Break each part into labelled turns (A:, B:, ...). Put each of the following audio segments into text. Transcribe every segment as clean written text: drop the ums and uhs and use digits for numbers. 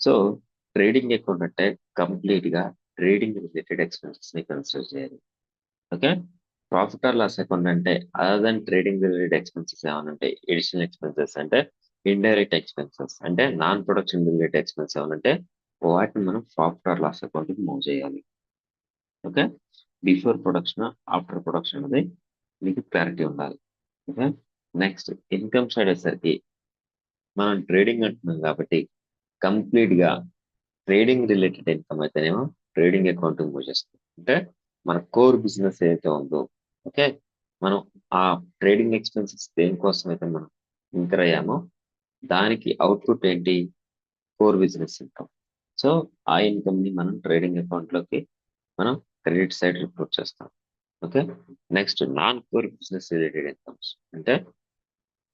A: So trading account అంటే complete గా trading related expenses ని కన్సిడర్ చేయాలి. Okay. Profit or loss account అంటే other than trading related expenses ఏమైనా ఉంటాయి, ఎడిషనల్ ఎక్స్పెన్సెస్ అంటే ఇండైరెక్ట్ ఎక్స్పెన్సెస్ అంటే నాన్ ప్రొడక్షన్ రిలేటెడ్ ఎక్స్పెన్స్ ఏమైనా అంటే వాటిని మనం ప్రాఫిట్ ఆర్ లాస్ అకౌంట్ కి మూవ్ చేయాలి. Okay. Before production after production అనేది మీకు క్లారిటీ ఉండాలి. ఓకే. నెక్స్ట్ ఇన్కమ్ సైడ్ వచ్చేసరికి మనం ట్రేడింగ్ అంటున్నాం కాబట్టి కంప్లీట్ గా ట్రేడింగ్ రిలేటెడ్ ఇన్కమ్ అయితేనేమో ట్రేడింగ్ అకౌంట్ మూవ్ చేస్తాం. అంటే మన కోర్ బిజినెస్ ఏదైతే ఉందో, ఓకే, మనం ఆ ట్రేడింగ్ ఎక్స్పెన్సెస్ దేనికోసం అయితే మనం ఇంకర్ అయ్యామో దానికి అవుట్పుట్ ఏంటి, కోర్ బిజినెస్ ఇన్కమ్. సో ఆ ఇన్కమ్ ని మనం ట్రేడింగ్ అకౌంట్ లోకి మనం క్రెడిట్ సైడ్ రిపోర్ట్ చేస్తాం. Okay. Next non core business related incomes అంటే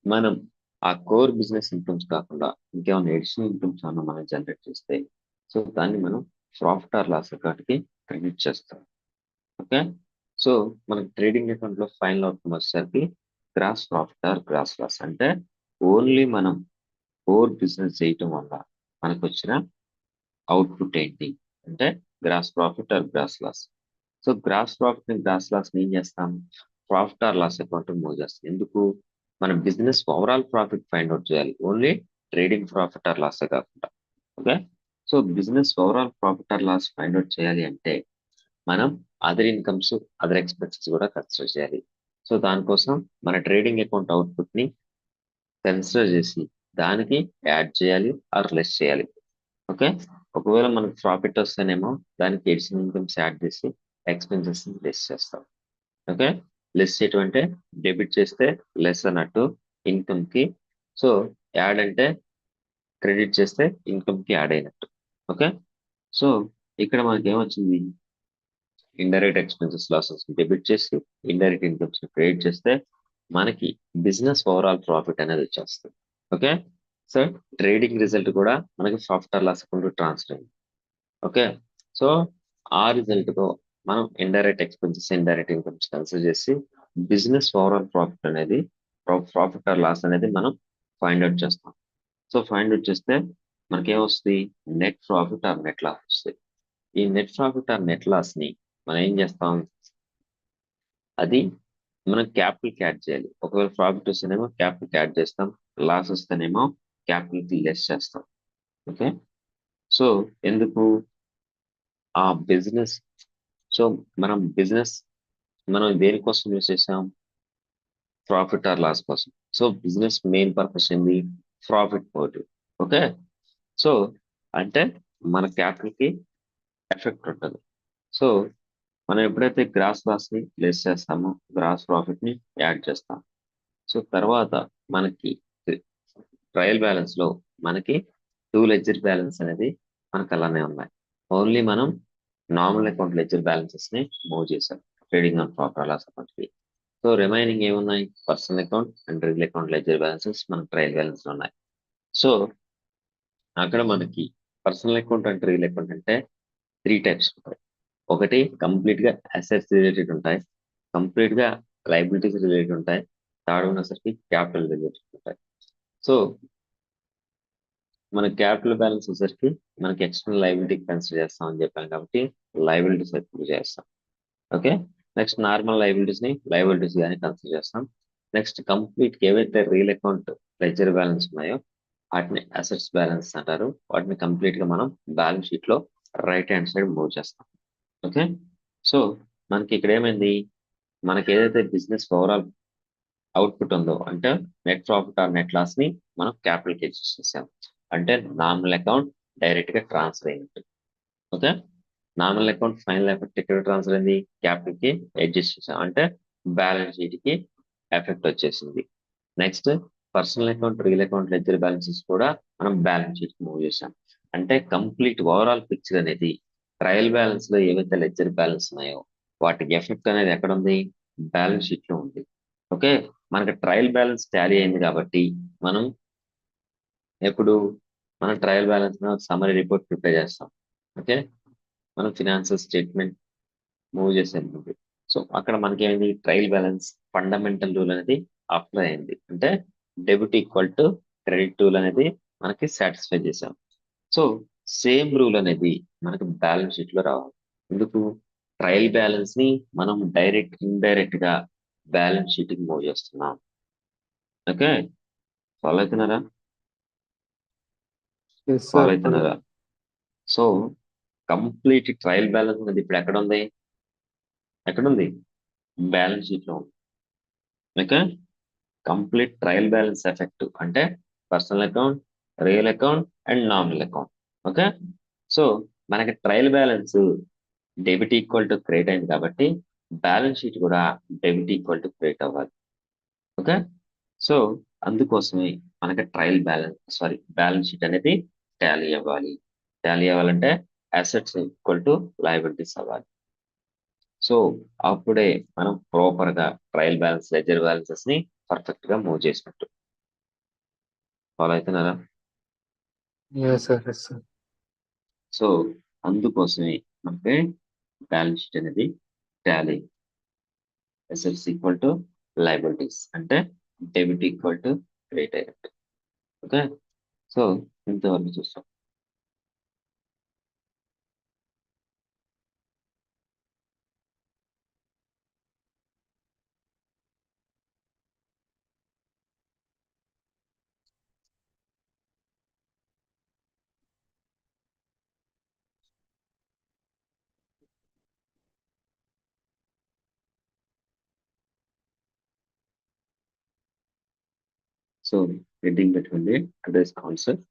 A: మనం ఆ కోర్ బిజినెస్ ఇన్కమ్స్ కాకుండా ఇంకేమైనా ఎడిషనల్ ఇన్కమ్స్ అన్న మనం జనరేట్ చేస్తే సో దాన్ని మనం ప్రాఫిట్ ఆర్ లాస్ అకౌంట్ కి క్రెడిట్ చేస్తాం. ఓకే. సో మనకి ట్రేడింగ్ అకౌంట్ లో ఫైనల్ అవుట్కమ్ వచ్చేసరికి gross profit or gross loss అంటే ఓన్లీ మనం కోర్ బిజినెస్ చేయటం వల్ల మనకు వచ్చిన అవుట్పుట్ ఏంటి అంటే gross profit or gross loss. So gross profit ని గ్రాస్ లాస్ ని ఏం చేస్తాం, profit or loss account move చేస్తాం. ఎందుకు, మన business overall profit find out చేయాలి, only trading profit or loss కాకుండా. Okay. So business overall profit or loss find out చేయాలి అంటే మనం అదర్ ఇన్కమ్స్ అదర్ ఎక్స్పెన్సెస్ కూడా కన్సిడర్ చేయాలి. సో దానికోసం మన ట్రేడింగ్ అకౌంట్ అవుట్పుట్ ని కన్సిడర్ చేసి దానికి యాడ్ చేయాలి ఆర్ లెస్ చేయాలి. ఓకే. ఒకవేళ మనకు ప్రాఫిట్ వస్తేనేమో దానికి ఎడిషనల్ ఇన్కమ్స్ యాడ్ చేసి ఎక్స్పెన్సెస్ లెస్ చేస్తాం. ఓకే. లెస్ చేయటం అంటే డెబిట్ చేస్తే లెస్ అన్నట్టు ఇన్కమ్ కి, సో యాడ్ అంటే క్రెడిట్ చేస్తే ఇన్కమ్ కి యాడ్ అయినట్టు. ఓకే. సో ఇక్కడ మనకి ఏమొచ్చింది, ఇండైరెక్ట్ ఎక్స్పెన్సెస్ లాసెస్ డెబిట్ చేసి ఇండైరెక్ట్ ఇన్కమ్స్ క్రియేట్ చేస్తే మనకి బిజినెస్ ఓవరాల్ ప్రాఫిట్ అనేది వచ్చేస్తుంది. ఓకే. సో ట్రేడింగ్ రిజల్ట్ కూడా మనకి profit or loss account transfer అయింది. ఓకే. సో ఆ రిజల్ట్ తో మనం indirect expenses indirect incomes consider చేసి బిజినెస్ ఓవరాల్ ప్రాఫిట్ అనేది ప్రాఫిట్ ఆర్ లాస్ అనేది మనం ఫైండ్ అవుట్ చేస్తాం. సో ఫైండ్ అవుట్ చేస్తే మనకేమొస్తుంది, net profit or net loss వస్తుంది. ఈ net profit or net loss ని మనం ఏం చేస్తాం, అది మనం క్యాపిటల్ కి యాడ్ చేయాలి. ఒకవేళ ప్రాఫిట్ వస్తేనేమో క్యాపిటల్ కి యాడ్ చేస్తాం, లాస్ వస్తేనేమో క్యాపిటల్ కి లెస్ చేస్తాం. ఓకే. సో ఎందుకు, ఆ బిజినెస్, సో మనం బిజినెస్ మనం దేనికోసం యూస్ చేసాం, ప్రాఫిట్ ఆర్ లాస్ కోసం. సో బిజినెస్ మెయిన్ పర్పస్ ఏంది, ప్రాఫిట్ మోటివ్. ఓకే. సో అంటే మన క్యాపిటల్ కి ఎఫెక్ట్ ఉంటుంది. సో మనం ఎప్పుడైతే గ్రాస్ లాస్ ని లెస్ చేస్తామో గ్రాస్ ప్రాఫిట్ ని యాడ్ చేస్తాం. సో తర్వాత మనకి ట్రయల్ బ్యాలెన్స్ లో మనకి టూ లెడ్జర్ బ్యాలెన్స్ అనేది మనకు అలానే ఉన్నాయి. ఓన్లీ మనం నార్మల్ అకౌంట్ లెడ్జర్ బ్యాలెన్సెస్ ని మూవ్ చేసాం trading and profit loss account కి. సో రిమైనింగ్ ఏమున్నాయి, personal account and real account ledger balances మనకు ట్రయల్ బ్యాలెన్స్ లో ఉన్నాయి. సో అక్కడ మనకి personal account and real account అంటే త్రీ టైప్స్ ఉంటాయి. ఒకటి కంప్లీట్ గా అసెట్స్ రిలేటెడ్ ఉంటాయి, కంప్లీట్ గా లైబిలిటీస్ రిలేటెడ్ ఉంటాయి, థర్డ్ ఉన్నసరికి క్యాపిటల్ రిలేటెడ్ ఉంటాయి. సో మన క్యాపిటల్ బ్యాలెన్స్ వచ్చేసరికి మనకి ఎక్స్టర్నల్ లైబిలిటీ కన్సిడర్ చేస్తాం అని చెప్పాం కాబట్టి లైబిలిటీస్ ఎక్కువ చేస్తాం. ఓకే. నెక్స్ట్ నార్మల్ లైబిలిటీస్ ని లైబిలిటీస్ గానీ కన్సిడర్ చేస్తాం. నెక్స్ట్ కంప్లీట్ ఏవైతే రియల్ అకౌంట్ లెడ్జర్ బ్యాలెన్స్ ఉన్నాయో వాటిని అసెట్స్ బ్యాలెన్స్ అంటారు. వాటిని కంప్లీట్ గా మనం బ్యాలెన్స్ షీట్ లో రైట్ హ్యాండ్ సైడ్ మూవ్ చేస్తాం. ఓకే. సో మనకి ఇక్కడ ఏమైంది, మనకి ఏదైతే బిజినెస్ ఓవరాల్ అవుట్పుట్ ఉందో అంటే net profit or net loss ని మనం క్యాపిటల్ కి అడ్జస్ట్ చేసాం. అంటే నార్మల్ అకౌంట్ డైరెక్ట్ గా ట్రాన్స్ఫర్ అయినట్టు. Okay. Normal account final effect ఎక్కడ ట్రాన్స్ఫర్ అయింది, క్యాపిటల్ కి అడ్జస్ట్ చేసాం అంటే బ్యాలెన్స్ షీట్ కి ఎఫెక్ట్ వచ్చేసింది. Next personal account real account ledger balances కూడా మనం బ్యాలెన్స్ షీట్ కి మూవ్ చేసాం. అంటే కంప్లీట్ ఓవరాల్ పిక్చర్ అనేది ట్రయల్ బ్యాలెన్స్ లో ఏవైతే లెడ్జర్ బ్యాలెన్స్ ఉన్నాయో వాటికి ఎఫెక్ట్ అనేది ఎక్కడ ఉంది, బ్యాలెన్స్ షీట్ లో ఉంది. ఓకే. మనకి ట్రయల్ బ్యాలెన్స్ టాలీ అయింది కాబట్టి మనం ఎప్పుడు మన trial balance summary report prepare చేస్తాం. ఓకే. మనం ఫినాన్షియల్ స్టేట్మెంట్ మూవ్ చేసేది. సో అక్కడ మనకి ఏమైంది, ట్రయల్ బ్యాలెన్స్ ఫండమెంటల్ రూల్ అనేది అప్లై అయింది. అంటే debit equal to credit rule అనేది మనకి సాటిస్ఫై చేసాం. సో సేమ్ రూల్ అనేది మనకు బ్యాలెన్స్ షీట్ లో రావాలి. ఎందుకు? ట్రయల్ బ్యాలెన్స్ ని మనం ఇండైరెక్ట్ గా బ్యాలెన్స్ షీట్ కి మూవ్ చేస్తున్నాం. ఓకే, ఫాలో అవుతున్నారా?
B: Yes
A: follow
B: sir.
A: అవుతున్నారా? సో కంప్లీట్ ట్రయల్ బ్యాలెన్స్ అనేది ఇప్పుడు ఎక్కడ ఉంది? ఎక్కడుంది? బ్యాలెన్స్ షీట్ లో ఉంది. Okay, complete trial balance effect అంటే personal account, real account and nominal account. Okay, so మనకి trial balance debit equal to credit అయింది కాబట్టి బ్యాలెన్స్ షీట్ కూడా డెబిట్ ఈక్వల్ టు క్రెడిట్ అవ్వాలి. ఓకే, సో అందుకోసమే మనకి బ్యాలెన్స్ షీట్ అనేది టాలీ అవ్వాలి. టాలీ అవ్వాలంటే అసెట్స్ ఈక్వల్ టు లయబిలిటీస్ అవ్వాలి. సో అప్పుడే మనం ప్రాపర్ గా ట్రయల్ బ్యాలెన్స్, లెడ్జర్ బ్యాలెన్సెస్ ని పర్ఫెక్ట్ గా మూవ్ చేసినట్టు. ఫాలో అవుతున్నారా?
B: Yes sir. Yes sir.
A: So అందుకోసమే మనకి బ్యాలెన్స్ షీట్ అనేది tally, assets equal to liabilities అంటే డెబిట్ ఈక్వల్ టు క్రెడిట్ అయినట్టు. ఓకే, సో ఇంతవరకు చూస్తాం. సో హెడ్డింగ్ పెట్టుకోండి, address concept,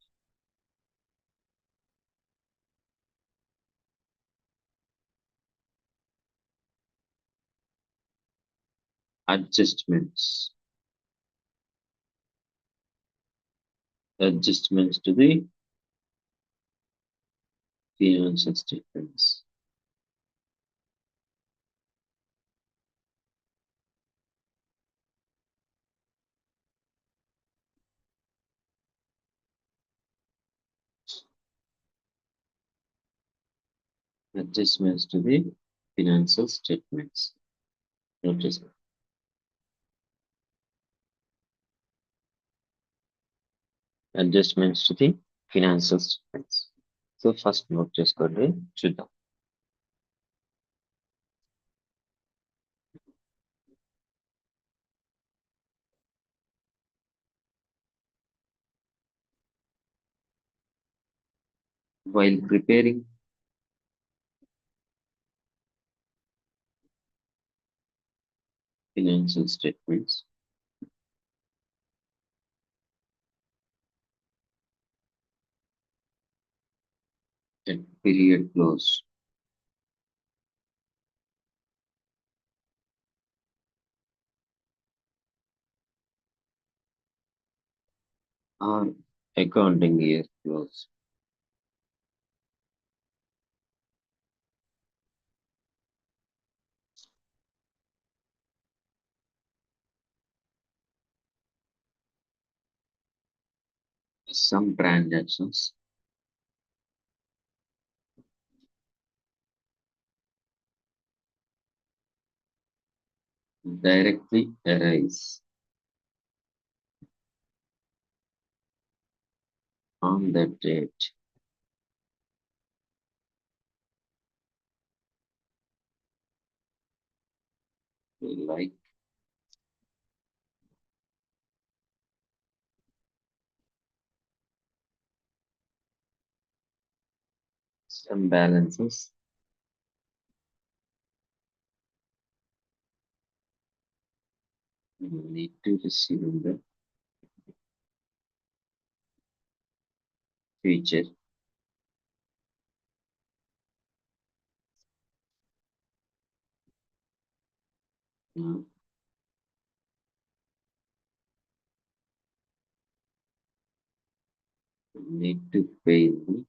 A: adjustments, adjustments to the financial statements. Adjustments to the financial statements. Note చేసుకోండి. Adjustments to the financial statements. So first note చేసుకోండి, చూద్దాం. While preparing financial statements, at period close, or accounting year close, some transactions directly arise on that date, like some balances need to receive in the future. uh, Need to pay in the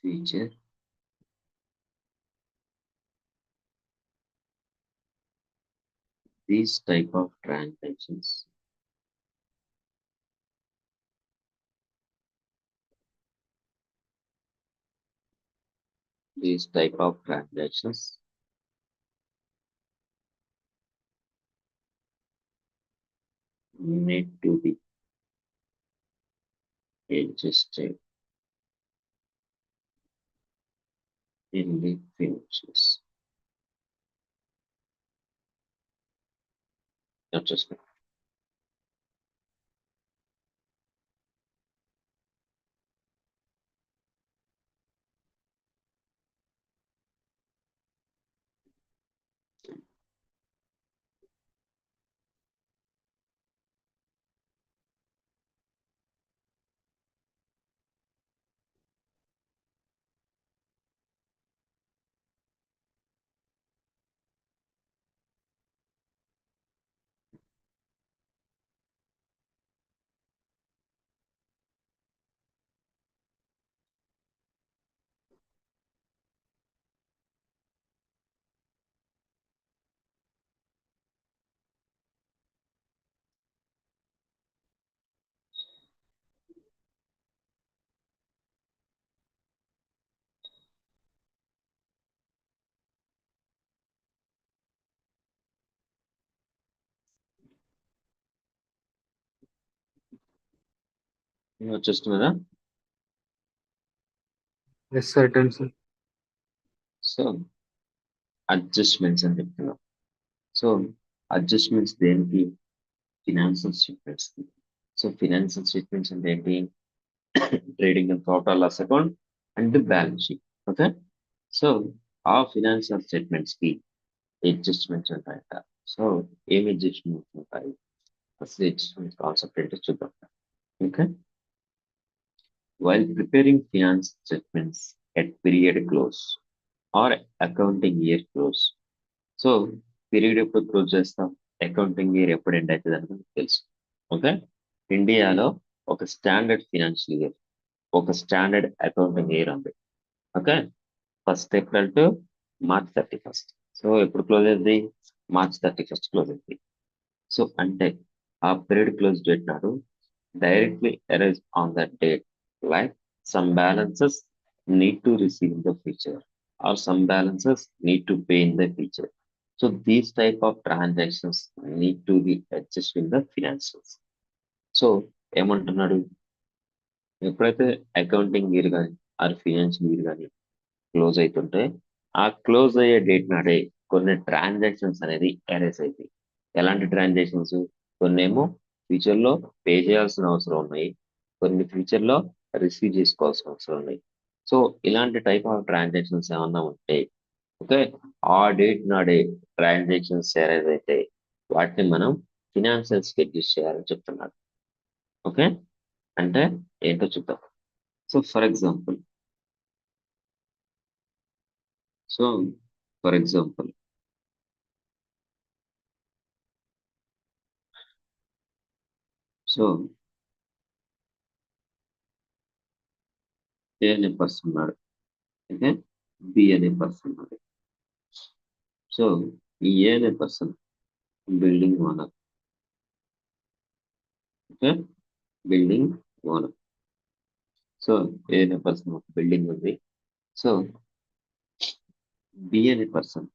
A: future. These type of transactions these type of transactions need to be adjusted. in the financials. Just వచ్చేస్తున్నదా?
B: Yes, sir. Done, sir.
A: So adjustments అని చెప్తున్నాం. So adjustments దేనికి? Financial statements. So financial statements అంటే ఏంటి? Trading and profit and loss account and balance sheet. Okay, so ఆ financial statements కి adjustments ఉంటాయంట. So ఏమి అడ్జస్ట్మెంట్స్ ఉంటాయి? అసలు అడ్జస్ట్మెంట్ కాన్సెప్ట్ ఏంటో చూద్దాం. Okay, while preparing finance statements at period close or accounting year close. So period ఎప్పుడు close చేస్తాం? అకౌంటింగ్ ఇయర్ ఎప్పుడు ఎండ్ అవుతుంది అని మనకు తెలుసు. ఓకే, ఇండియాలో ఒక స్టాండర్డ్ ఫినాన్షియల్ ఇయర్, ఒక స్టాండర్డ్ అకౌంటింగ్ ఇయర్ ఉంది. Okay, 1st April to March 31st. So ఎప్పుడు క్లోజ్ అయింది? March 31st క్లోజ్ అయింది. సో అంటే ఆ పీరియడ్ క్లోజ్ డేట్ నాడు directly arise on that date, like some balances need to receive in the future or some balances need to pay in the future. So these type of transactions need to be adjusted in the financials. So ఏమంటున్నాడు? ఎప్పుడైతే accounting year కానీ are financial year కానీ close అవుతుంటే ఆ close అయ్యే date నాడే కొన్ని transactions అనేది అరేస్ అవుతాయి. ఎలాంటి ట్రాన్సాక్షన్స్? కొన్ని ఏమో ఫ్యూచర్ లో పే చేయాల్సిన అవసరం ఉన్నాయి, కొన్ని ఫ్యూచర్ లో రిసీవ్ చేసుకోవాల్సిన అవసరం ఉన్నాయి. సో ఇలాంటి టైప్ ఆఫ్ ట్రాన్సాక్షన్స్ ఏమన్నా ఉంటే, ఓకే, ఆ డేట్ నాడే ట్రాన్సాక్షన్స్ అరేజ్ అయితే వాటిని మనం ఫినాన్షియల్ స్కెడ్యూల్స్ చేయాలని చెప్తున్నాడు. ఓకే, అంటే ఏంటో చూద్దాం. So for example, so for example so A అనే పర్సన్ ఉన్నాడు, ఓకే, బి అనే పర్సన్ ఉన్నాడు. సో ఈ ఏ అనే person building owner. Okay, building owner. So A అనే పర్సన్ ఒక బిల్డింగ్ ఉంది. సో బి అనే పర్సన్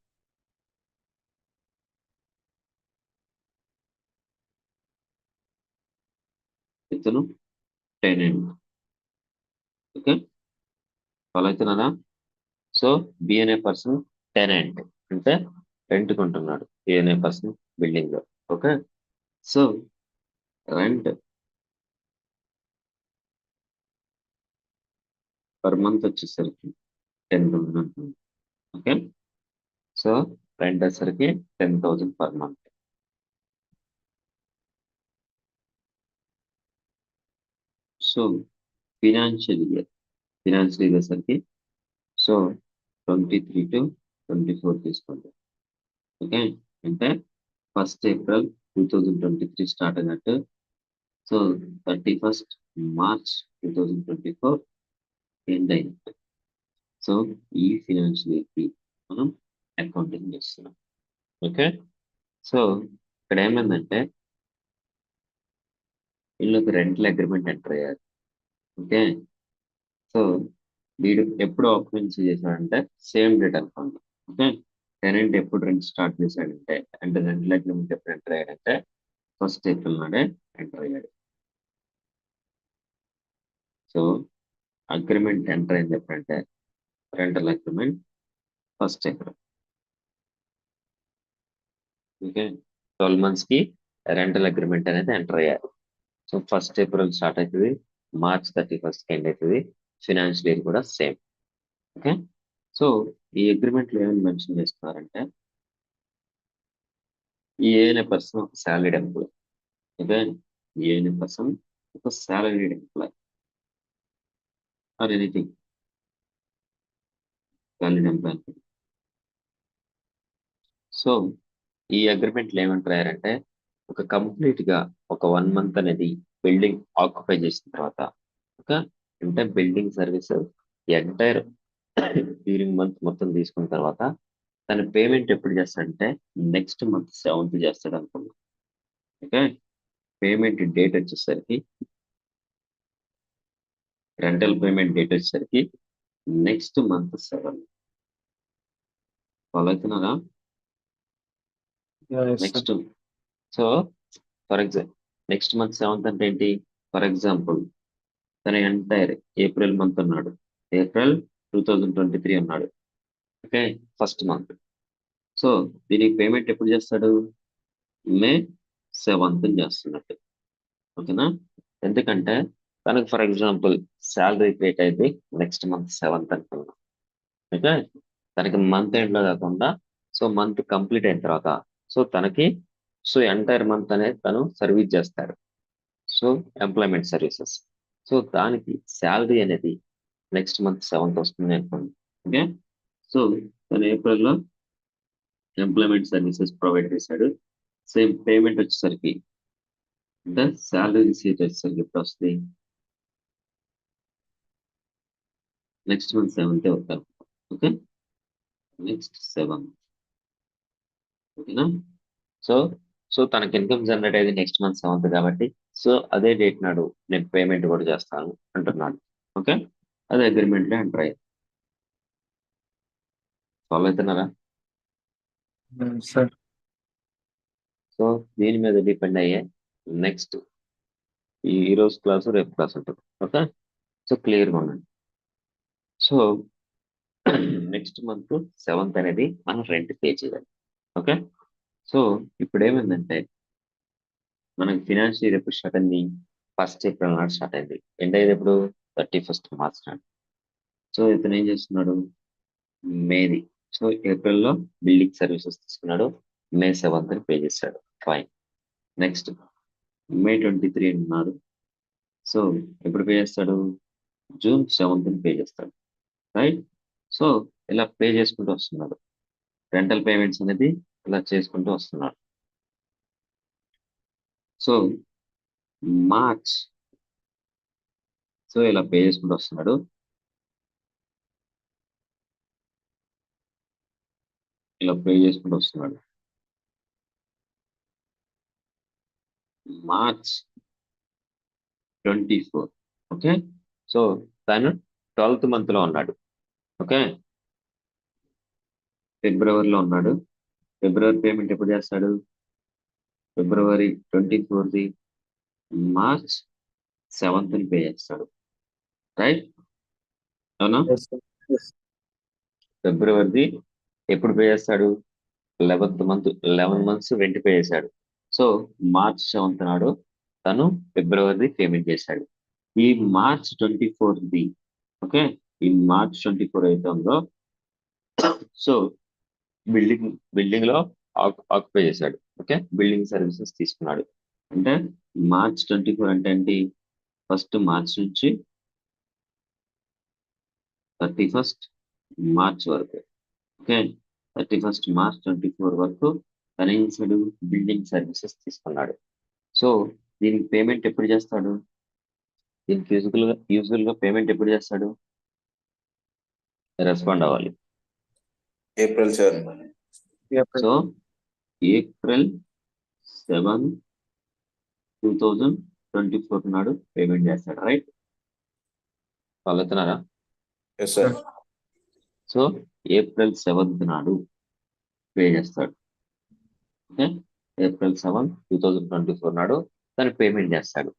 A: ఇతను టెనెంట్. ఓకే, ఫాలో అవుతున్నారా? సో బి అనే పర్సన్ టెనెంట్ అంటే రెంట్ కొంటున్నాడు. ఏ అనే పర్సన్ బిల్డింగ్ లో. Okay, so rent per month వచ్చేసరికి 10,000 ఉంటుంది. ఓకే, సో రెంట్ వచ్చేసరికి 10,000 per month. So financial year వచ్చేసరికి సో 23 టు 24 తీసుకోండి. ఓకే, అంటే 1st April 2023 స్టార్ట్ అయినట్టు. సో 31st March 2024 ఎండ్ అయినట్టు. సో ఈ ఫినాన్షియల్ ఇయర్ కి మనం అకౌంటింగ్ చేస్తున్నాం. ఓకే, సో ఇక్కడ ఏమైందంటే వీళ్ళకి రెంటల్ అగ్రిమెంట్ ఎంటర్ అయ్యారు. ఓకే, సో వీడు ఎప్పుడు ఆక్యుపెన్సీ చేశాడంటే సేమ్ డేట్ అనుకోండి. ఓకే, టెనెంట్ ఎప్పుడు రెంట్ స్టార్ట్ చేశాడంటే, అంటే రెంటల్ అగ్రిమెంట్ ఎప్పుడు ఎంటర్ అయ్యాడంటే 1st April నాడే ఎంటర్ అయ్యాడు. సో అగ్రిమెంట్ ఎంటర్ అయింది ఎప్పుడంటే rental agreement first April. Okay, 12 months కి రెంటల్ అగ్రిమెంట్ అనేది ఎంటర్ అయ్యారు. సో ఫస్ట్ ఏప్రిల్ స్టార్ట్ అవుతుంది, మార్చ్ 31st ఎండ్ అవుతుంది. ఫినాన్షియల్ ఇయర్ కూడా సేమ్. ఓకే, సో ఈ అగ్రిమెంట్ లో ఏమైనా మెన్షన్ చేస్తున్నారంటే ఈ ఏఎన్ఏ పర్సన్ ఒక సాలరీడ్ ఎంప్లాయ్. ఓకే, ఈ ఏఎన్ఏ పర్సన్ ఒక salaried employee or anything salaried employee. So ఈ అగ్రిమెంట్ లో ఏమంటారంటే ఒక కంప్లీట్ గా ఒక 1 month అనేది బిల్డింగ్ ఆక్యుపై చేసిన తర్వాత, ఓకే, అంటే building service entire during month మొత్తం తీసుకున్న తర్వాత తన పేమెంట్ ఎప్పుడు చేస్తాడంటే నెక్స్ట్ మంత్ 7th చేస్తాడు అనుకున్నాం. ఓకే, పేమెంట్ డేట్ వచ్చేసరికి రెంటల్ పేమెంట్ డేట్ వచ్చేసరికి నెక్స్ట్ మంత్ 7. ఫాలో అవుతున్నారా?
B: Yeah, yes, sir.
A: Next, so for example next month 7th అంటే ఏంటి? ఫర్ ఎగ్జాంపుల్ తన ఎంటైర్ ఏప్రిల్ మంత్ ఉన్నాడు, ఏప్రిల్ 2023 ఉన్నాడు. Okay, first month. సో దీనికి పేమెంట్ ఎప్పుడు చేస్తాడు? మే 7th చేస్తున్నట్టు. ఓకేనా? ఎందుకంటే తనకు ఫర్ ఎగ్జాంపుల్ శాలరీ క్రియేట్ అయితే నెక్స్ట్ మంత్ 7th అనుకున్నాం. ఓకే, తనకి మంత్ ఎండ్ లో కాకుండా సో మంత్ కంప్లీట్ అయిన తర్వాత సో తనకి సో ఎంటైర్ మంత్ అనేది తను సర్వీస్ చేస్తాడు. So employment services. సో దానికి శాలరీ అనేది నెక్స్ట్ మంత్ 7th వస్తుంది అనుకోండి. ఓకే, సో తను ఏప్రిల్లో ఎంప్లాయ్మెంట్ సర్వీసెస్ ప్రొవైడ్ చేశాడు. సేమ్ పేమెంట్ వచ్చేసరికి అంటే శాలరీ రిసీవ్ వచ్చేసరికి ఎప్పుడు వస్తుంది? నెక్స్ట్ మంత్ 7th అవుతారు. Okay, next 7th. ఓకేనా? సో సో తనకి ఇన్కమ్ జనరేట్ అయ్యేది నెక్స్ట్ మంత్ 7th కాబట్టి సో అదే డేట్ నాడు నేను పేమెంట్ కూడా చేస్తాను అంటున్నాడు. ఓకే, అదే అగ్రిమెంట్ లో ఎంటర్ అయ్యారు. ఫాలో అవుతున్నారా?
B: Yes, sir.
A: సో దీని మీద డిపెండ్ అయ్యే నెక్స్ట్ ఈ రోజు క్లాసు రేపు క్లాస్ ఉంటుంది. ఓకే, సో క్లియర్గా ఉండండి. సో నెక్స్ట్ మంత్ 7th అనేది మనం రెంట్ పే చేయాలి. ఓకే, సో ఇప్పుడు ఏమైందంటే మనకి ఫినాన్షియల్ ఇయర్ ఎప్పుడు స్టార్ట్ అయింది? ఫస్ట్ ఏప్రిల్ నాడు స్టార్ట్ అయింది. ఎండ్ అయ్యేది ఎప్పుడు? 31st మార్చ్ నాడు. సో ఇతను ఏం చేస్తున్నాడు? మేది సో ఏప్రిల్లో బిల్డింగ్ సర్వీసెస్ తీసుకున్నాడు, మే 7th పే చేశాడు. ఫైన్. నెక్స్ట్ మే 23 ఉన్నాడు. సో ఎప్పుడు పే చేస్తాడు? జూన్ 7th పే చేస్తాడు. రైట్? సో ఇలా పే చేసుకుంటూ వస్తున్నాడు. రెంటల్ పేమెంట్స్ అనేది ఇలా చేసుకుంటూ వస్తున్నాడు. సో మార్చ్ సో ఇలా పే చేసుకుంటూ వస్తున్నాడు. ఇలా పే చేసుకుంటూ వస్తున్నాడు. మార్చ్ 24. ఓకే, సో తను 12th month లో ఉన్నాడు. ఓకే, ఫిబ్రవరిలో ఉన్నాడు. ఫిబ్రవరి పేమెంట్ ఎప్పుడు చేస్తాడు? ఫిబ్రవరి 24th, మార్చ్ 7th పే చేస్తాడు. రైట్? అవునా?
B: Yes, sir. Yes.
A: ఫిబ్రవరిది ఎప్పుడు పే చేస్తాడు? 11 months రెంట్ పే చేశాడు. సో మార్చ్ 7th నాడు తను ఫిబ్రవరిది పేమెంట్ చేశాడు. ఈ మార్చ్ 24th, ఓకే, ఈ మార్చ్ 24 అయితే ఉందో సో బిల్డింగ్ లో ఆక్యుపై చేశాడు. ఓకే, బిల్డింగ్ సర్వీసెస్ తీసుకున్నాడు. అంటే మార్చ్ 24 అంటే ఏంటి? ఫస్ట్ మార్చ్ నుంచి 31st మార్చ్ వరకు. ఓకే, 31st మార్చ్ 24 వరకు తను ఏం చేశాడు? బిల్డింగ్ సర్వీసెస్ తీసుకున్నాడు. సో దీనికి పేమెంట్ ఎప్పుడు చేస్తాడు? దీనికి యూజువల్ గా పేమెంట్ ఎప్పుడు చేస్తాడు? రెస్పాండ్ అవ్వాలి.
C: April 7.
B: Yeah,
A: సో ఏప్రిల్ 7, 2024 నాడు పేమెంట్ చేస్తాడు. రైట్? ఫాలో అవుతున్నారా?
C: Yes, sir.
A: So April 7th నాడు పే చేస్తాడు. ఓకే, ఏప్రిల్ 7, 2024 నాడు తను పేమెంట్ చేస్తాడు.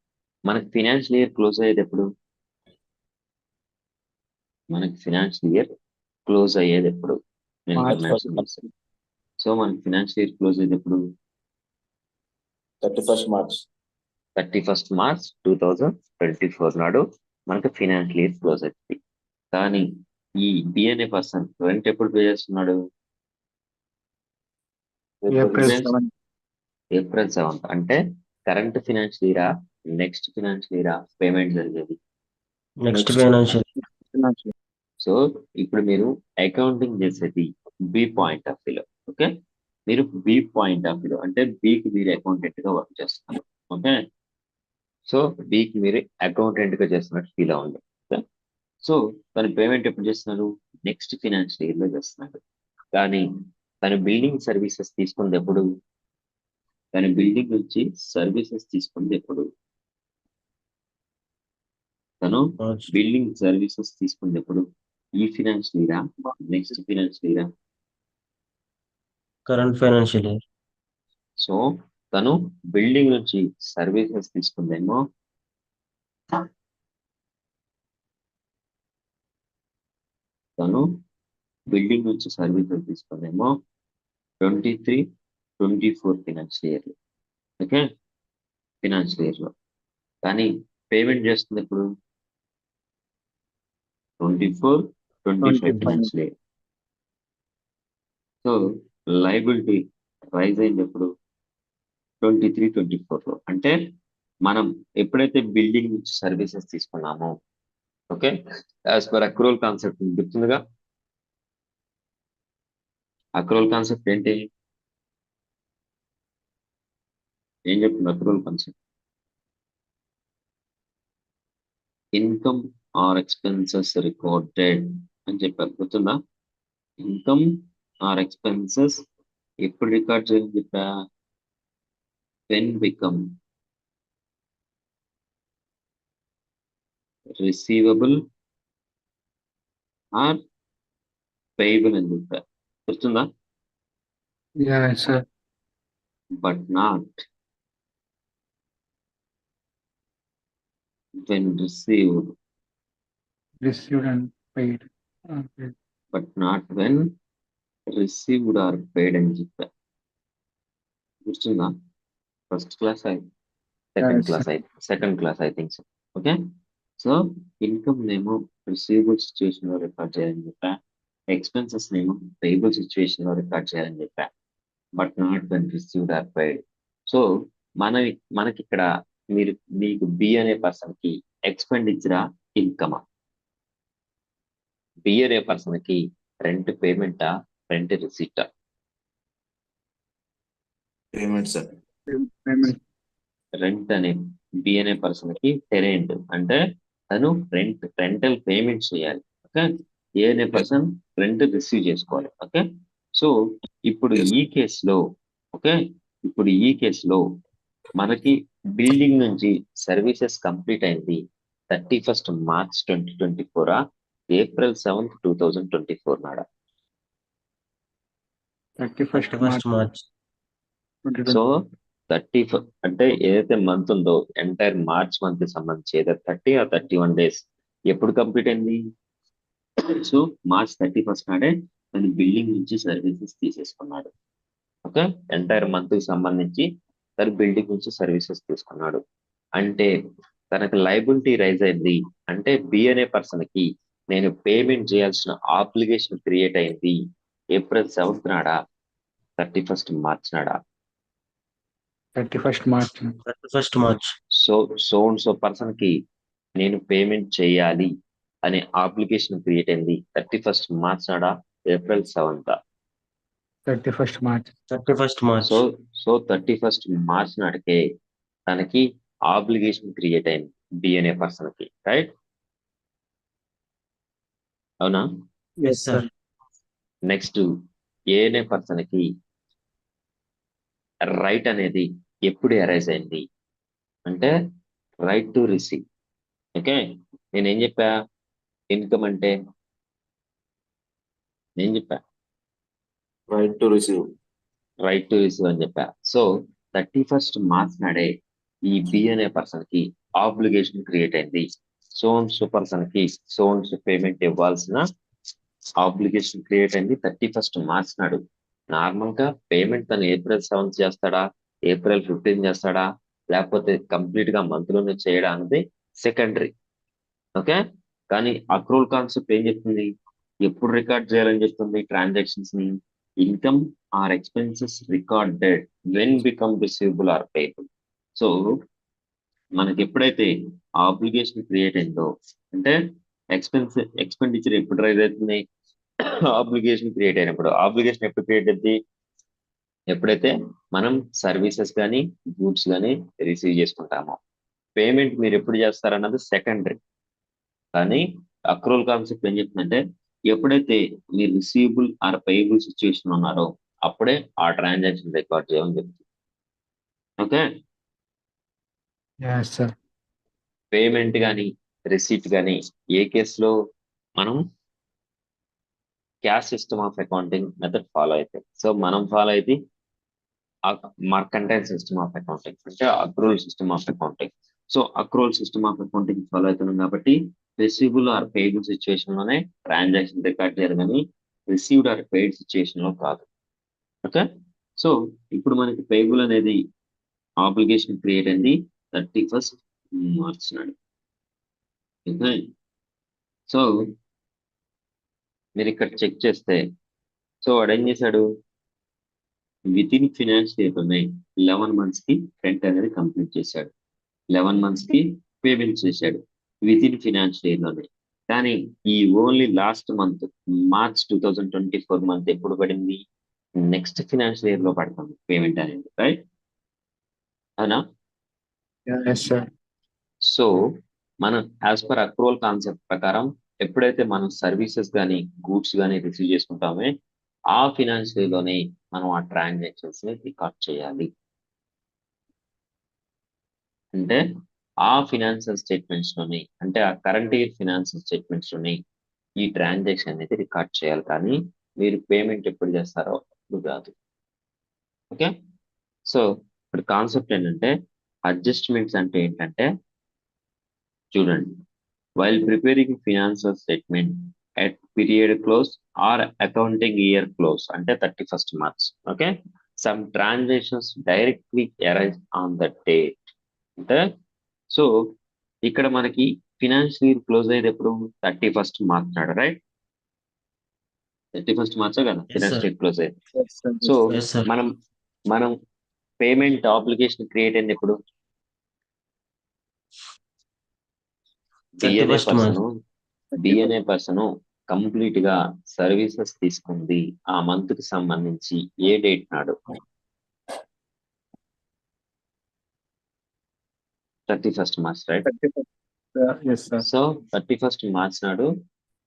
A: మనకి ఫినాన్షియల్ ఇయర్ క్లోజ్ అయ్యేది ఎప్పుడు? మనకి ఫినాన్షియల్ ఇయర్ క్లోజ్ అయ్యేది ఎప్పుడు నేను ఇక్కడ
B: మార్చ్
A: మెన్షన్ చేస్తాను. సో మన ఫినాన్షియల్ ఇయర్ క్లోజ్ అయ్యేది ఎప్పుడు
C: 31st March.
A: 31st March 2024 నాడు మనకి ఫినాన్షియల్ ఇయర్ క్లోజ్ అవుతుంది. కానీ ఈ బి అనే పర్సన్ రెంట్ ఎప్పుడు పే చేస్తున్నాడు?
B: ఏప్రిల్ 7.
A: April 7th. అంటే కరెంట్ ఫినాన్షియల్ ఇయరా నెక్స్ట్ ఫినాన్షియల్ ఇయరా పేమెంట్ జరిగేది?
D: నెక్స్ట్ ఫైనాన్షియల్
A: సో ఇప్పుడు మీరు అకౌంటింగ్ చేసేది బి పాయింట్ ఆఫ్ వ్యూలో. ఓకే, మీరు బి పాయింట్ ఆఫ్ వ్యూలో అంటే బికి మీరు అకౌంటెంట్ గా వర్క్ చేస్తున్నారు. ఓకే, సో బికి మీరు అకౌంటెంట్ గా చేస్తున్నట్టు ఫీల్ అవ్వండి. ఓకే, సో తన పేమెంట్ ఎప్పుడు చేస్తున్నారు? నెక్స్ట్ ఫినాన్షియల్ ఇయర్ లో చేస్తున్నాడు. కానీ తను బిల్డింగ్ సర్వీసెస్ తీసుకుంది ఎప్పుడు? తన బిల్డింగ్ నుంచి సర్వీసెస్ తీసుకుంది ఎప్పుడు? తను
D: మార్చ్
A: బిల్డింగ్ సర్వీసెస్ తీసుకుంది ఎప్పుడు? ఈ ఫినాన్షియల్ ఇయరా నెక్స్ట్ ఫినాన్షియల్ ఇయరా?
D: Current financial year.
A: సో తను బిల్డింగ్ నుంచి సర్వీసెస్ తీసుకుందేమో తను బిల్డింగ్ నుంచి సర్వీసెస్ తీసుకుందేమో 23-24 financial year. Okay, financial year లో. కానీ పేమెంట్ చేస్తుంది ఇప్పుడు 24-25 financial year. So liability rise అయింది ఎప్పుడు? 23-24 లో. అంటే మనం ఎప్పుడైతే బిల్డింగ్ నుంచి సర్వీసెస్ తీసుకున్నామో, okay, as per accrual concept గుర్తుందిగా. అక్రూవల్ కాన్సెప్ట్ ఏంటి? ఏం చెప్తుంది accrual concept? Income or expenses recorded అని చెప్పారు, గుర్తుందా? ఇన్కమ్ ఆర్ ఎక్స్పెన్సెస్ ఎప్పుడు రికార్డ్ చేయాలని చెప్పా? when become receivable or payable అని చెప్పా, గుర్తుందా?
B: Sir
A: but not when received,
B: received and paid.
A: But not when received or paid అని చెప్పా, గుర్తుందా? First class second class I think so. Okay, so income నేమో రిసీవబుల్ సిచ్యువేషన్ లో record చేయాలని చెప్పా, ఎక్స్పెన్సెస్ నేమో పేయబుల్ సిచ్యువేషన్ లో రికార్డ్ చేయాలని చెప్పా, but not when received or paid. So మనకి ఇక్కడ మీకు బి అనే పర్సన్ కి ఎక్స్పెండిచరా ఇన్కమా? బి అనే పర్సన్ కి రెంట్ పేమెంటా రెంట్ రిసీటా?
C: Payment, sir.
B: పేమెంట్.
A: రెంట్ అనే బి అనే పర్సన్ కి టెనెంట్ అంటే తను రెంటల్ పేమెంట్ చేయాలి. ఓకే, ఏ అనే పర్సన్ రెంట్ రిసీవ్ చేసుకోవాలి. ఓకే, సో ఇప్పుడు
C: Yes.
A: ఈ కేసులో ఓకే, ఇప్పుడు ఈ కేసులో మనకి బిల్డింగ్ నుంచి సర్వీసెస్ కంప్లీట్ అయింది 31st March 2024 April 7th 2024 నాడా?
B: 31st
D: 31st March.
A: So 30 అంటే ఏదైతే మంత్ ఉందో ఎంటైర్ మార్చ్ మంత్ కి సంబంధించి ఏదైతే 30 or 31 days ఎప్పుడు కంప్లీట్ అయింది? సో మార్చ్ 31st నాడే తను బిల్డింగ్ నుంచి సర్వీసెస్ తీసేసుకున్నాడు. ఓకే, ఎంటైర్ మంత్ కి సంబంధించి తను బిల్డింగ్ నుంచి సర్వీసెస్ తీసుకున్నాడు. అంటే తనకు లైబిలిటీ రైజ్ అయింది. అంటే బి అనే పర్సన్ కి నేను పేమెంట్ చేయాల్సిన ఆబ్లిగేషన్ క్రియేట్ అయింది April 7th నాడా 31st March నాడా?
B: 31st March.
D: 31st March.
A: So person కి నేను పేమెంట్ చేయాలి అనే అప్లికేషన్ క్రియేట్ అయింది 31st March నాడా April 7th?
B: 31st March.
D: 31st March.
A: So 31st March నాటికే తనకి ఆబ్లిగేషన్ క్రియేట్ అయింది బి అనే పర్సన్ కి, రైట్? అవునా?
D: Yes, sir.
A: నెక్స్ట్ ఏ అనే పర్సన్ కి రైట్ అనేది ఎప్పుడు అరైజ్ అయింది అంటే రైట్ టు రిసీవ్. ఓకే, నేనేం చెప్పా? ఇన్కమ్ అంటే నేను చెప్పా
C: Right to receive.
A: Right to receive అని చెప్పా. సో 31st March నాడే ఈ బి అనే పర్సన్ కి ఆబ్లిగేషన్ క్రియేట్ అయింది. సో పర్సన్ కి పేమెంట్ ఇవ్వాల్సిన ఆబ్లిగేషన్ క్రియేట్ అయింది 31st మార్చ్ నాడు. నార్మల్ గా పేమెంట్ తను ఏప్రిల్ 7 చేస్తాడా, ఏప్రిల్ 15 చేస్తాడా, లేకపోతే కంప్లీట్ గా మంత్ లోనే చేయడా అనేది సెకండరీ. ఓకే, కానీ అక్రూవల్ కాన్సెప్ట్ ఏం చెప్తుంది, ఎప్పుడు రికార్డ్ చేయాలని చెప్తుంది ట్రాన్సాక్షన్స్ ని. Income or expenses recorded when become receivable or payable. So మనకి ఎప్పుడైతే ఆబ్లిగేషన్ క్రియేట్ అయిందో, అంటే ఎక్స్పెండిచర్ ఎప్పుడు రైజ్ అవుతుంది, ఆబ్లిగేషన్ క్రియేట్ అయినప్పుడు. ఆబ్లిగేషన్ ఎప్పుడు క్రియేట్ అయింది, ఎప్పుడైతే మనం సర్వీసెస్ కానీ గూడ్స్ కానీ రిసీవ్ చేసుకుంటామో. పేమెంట్ మీరు ఎప్పుడు చేస్తారన్నది సెకండరీ, కానీ అక్రూవల్ కాన్సెప్ట్ ఏం చెప్తుందంటే ఎప్పుడైతే మీరు రిసీవబుల్ ఆర్ పేయబుల్ సిచ్యువేషన్ ఉన్నారో అప్పుడే ఆ ట్రాన్సాక్షన్ రికార్డ్ చేయమని చెప్తుంది. Okay,
B: Yes, sir.
A: పేమెంట్ కానీ రిసీట్ కానీ ఏ కేసులో మనం cash system of accounting method follow అయితే. సో మనం ఫాలో అయితే మర్కంటైల్ సిస్టమ్ ఆఫ్ అకౌంటింగ్, అంటే accrual system of accounting. So accrual system of accounting follow అవుతున్నాం కాబట్టి రిసీవబుల్ ఆర్ పేయబుల్ సిచ్యువేషన్ లోనే ట్రాన్సాక్షన్ రికార్డ్ చేయాలి, కానీ రిసీవ్డ్ ఆర్ పెయిడ్ సిచ్యువేషన్ లో కాదు. ఓకే, సో ఇప్పుడు మనకి పేయబుల్ అనేది ఆబ్లిగేషన్ క్రియేట్ అయింది 31st మార్చ్ నాడు. ఓకే, సో మీరు ఇక్కడ చెక్ చేస్తే, సో వాడు ఏం చేశాడు, విత్ ఇన్ ఫినాన్షియల్ ఇయర్ లోనే 11 months కి రెంట్ అనేది కంప్లీట్ చేశాడు, 11 months కి పేమెంట్ చేశాడు విత్ ఇన్ ఫినాన్షియల్ ఇయర్ లోనే. కానీ ఈ only last month March 2024 month ఎప్పుడు పడింది, నెక్స్ట్ ఫినాన్షియల్ ఇయర్ లో పడుతుంది పేమెంట్ అనేది, రైట్? అవునా?
B: Yes, sir.
A: సో మనం యాజ్ పర్ అక్రూవల్ కాన్సెప్ట్ ప్రకారం ఎప్పుడైతే మనం సర్వీసెస్ కానీ గూడ్స్ కానీ రిసీవ్ చేసుకుంటామో ఆ ఫినాన్షియల్ లోనే మనం ఆ ట్రాన్సాక్షన్స్ ని రికార్డ్ చేయాలి. అంటే ఆ ఫినాన్షియల్ స్టేట్మెంట్స్ లోని, అంటే ఆ కరెంట్ ఇయర్ ఫినాన్షియల్ స్టేట్మెంట్స్ లోని ఈ ట్రాన్సాక్షన్ అనేది రికార్డ్ చేయాలి, కానీ మీరు పేమెంట్ ఎప్పుడు చేస్తారో అప్పుడు కాదు. ఓకే, సో ఇప్పుడు కాన్సెప్ట్ ఏంటంటే అడ్జస్ట్మెంట్స్ అంటే ఏంటంటే చూడండి, while preparing financial statement at period close or accounting year close అంటే 31st March. Okay, some transactions directly arise on the date. అంటే సో ఇక్కడ మనకి ఫినాన్షియల్ ఇయర్ క్లోజ్ అయ్యేది ఎప్పుడు, 31st March నాడు, రైట్? 31st March కదా
D: Yes,
A: financial
D: sir.
A: Year close అయ్యేది.
B: Yes, sir.
A: So
D: Yes, sir.
A: మనం పేమెంట్ ఆబ్లిగేషన్ క్రియేట్ అయింది ఎప్పుడు, BNA
D: 31st March.
A: Person complete గా సర్వీసెస్ తీసుకుంది ఆ మంత్ కి సంబంధించి ఏ డేట్ నాడు, 31st March, right?
B: 31st. Yes, sir.
A: So 31st March నాడు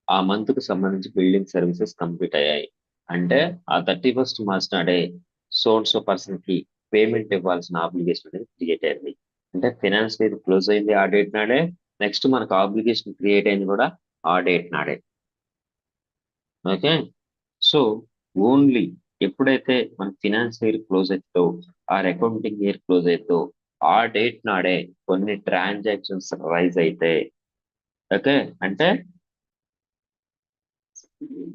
A: ఆ మంత్ కు సంబంధించి బిల్డింగ్ సర్వీసెస్ కంప్లీట్ అయ్యాయి. అంటే ఆ 31st March నాడే సో పర్సన్ కి పేమెంట్ ఇవ్వాల్సిన ఆబ్లిగేషన్ అనేది క్రియేట్ అయింది. అంటే ఫినాన్షియల్ ఇయర్ క్లోజ్ అయింది ఆ డేట్ నాడే, నెక్స్ట్ మనకు ఆబ్లిగేషన్ క్రియేట్ అయింది కూడా ఆ డేట్ నాడే. ఓకే, సో ఓన్లీ ఎప్పుడైతే మన ఫినాన్షియల్ ఇయర్ క్లోజ్ అవుతుందో ఆర్ అకౌంటింగ్ ఇయర్ క్లోజ్ అవుతుందో ఆ డేట్ నాడే కొన్ని ట్రాన్సాక్షన్స్ రైజ్ అయితే, ఓకే, అంటే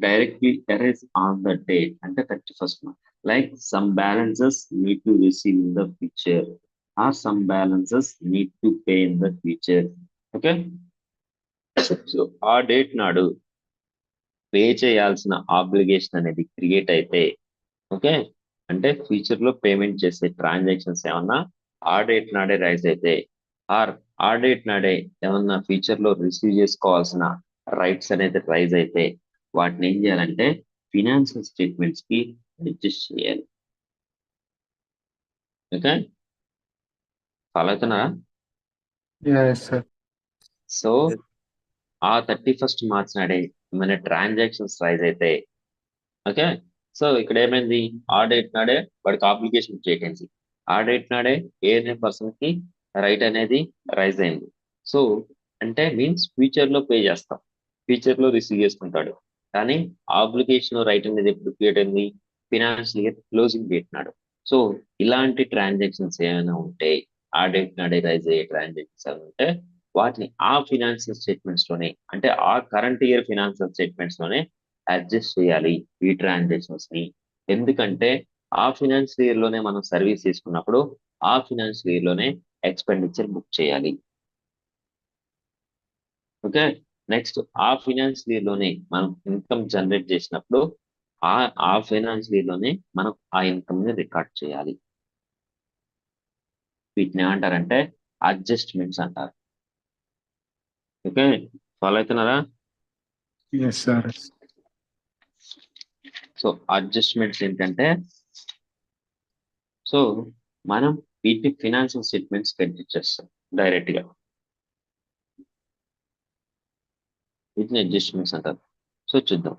A: directly arise on the date, అంటే 31st March. Like some balances need to receive in the future or some balances need to pay in the future. Okay, so ఆ date నాడు pay చేయాల్సిన obligation అనేది create అయితే, okay, అంటే future లో payment చేసే transactions ఏమన్నా ఆ డేట్ నాడే రైజ్ అయితే, ఆర్ ఆ డేట్ నాడే ఏమన్నా ఫ్యూచర్ లో రిసీవ్ చేసుకోవాల్సిన రైట్స్ అనేది రైజ్ అయితే వాటిని ఏం చేయాలంటే ఫినాన్షియల్ స్టేట్మెంట్స్ కి అడ్జస్ట్ చేయాలి. ఓకే, ఫాలో అవుతున్నారా?
B: Yes, sir.
A: సో ఆ 31st March నాడే ఏమైనా ట్రాన్సాక్షన్స్ రైజ్ అయితే, ఓకే, సో ఇక్కడ ఏమైంది, ఆ డేట్ నాడే వాడికి అప్లికేషన్ చేయండి, ఆ డేట్ నాడే ఏ పర్సన్ కి రైట్ అనేది రైజ్ అయింది. సో అంటే మీన్స్ ఫ్యూచర్ లో పే చేస్తాం, ఫ్యూచర్ లో రిసీవ్ చేసుకుంటాడు, కానీ అప్లికేషన్ రైట్ అనేది ఎప్పుడు క్రియేట్ అయింది, ఫినాన్షియల్ ఇయర్ క్లోజింగ్ డేట్ నాడు. సో ఇలాంటి ట్రాన్సాక్షన్స్ ఏమైనా ఉంటే ఆ డేట్ నాడే రైజ్ అయ్యే ట్రాన్సాక్షన్స్ ఏమైనా ఉంటే వాటిని ఆ ఫినాన్షియల్ స్టేట్మెంట్స్ లోనే, అంటే ఆ కరెంట్ ఇయర్ ఫినాన్షియల్ స్టేట్మెంట్స్ లోనే అడ్జస్ట్ చేయాలి ఈ ట్రాన్సాక్షన్స్ ని. ఎందుకంటే ఆ ఫినాన్షియల్ ఇయర్ లోనే మనం సర్వీస్ తీసుకున్నప్పుడు ఆ ఫినాన్షియల్ ఇయర్ లోనే ఎక్స్పెండిచర్ బుక్ చేయాలి. ఓకే. నెక్స్ట్ ఆ ఫినాన్షియల్ ఇయర్ లోనే మనం ఇన్కమ్ జనరేట్ చేసినప్పుడు ఆ ఆ ఫైనాన్షియల్ ఇయర్ లోనే మనం ఆ ఇన్కమ్ ని రికార్డ్ చేయాలి. వీటిని ఏమంటారంటే అడ్జస్ట్మెంట్స్ అంటారు. ఓకే, ఫాలో అవుతున్నారా?
B: Yes, sir.
A: సో అడ్జస్ట్మెంట్స్ ఏంటంటే, సో మనం వీటి ఫినాన్షియల్ స్టేట్మెంట్స్ క్రెడిట్ చేస్తాం డైరెక్ట్ గా. వీటిని అడ్జస్ట్మెంట్స్ అంటారు. సో చూద్దాం.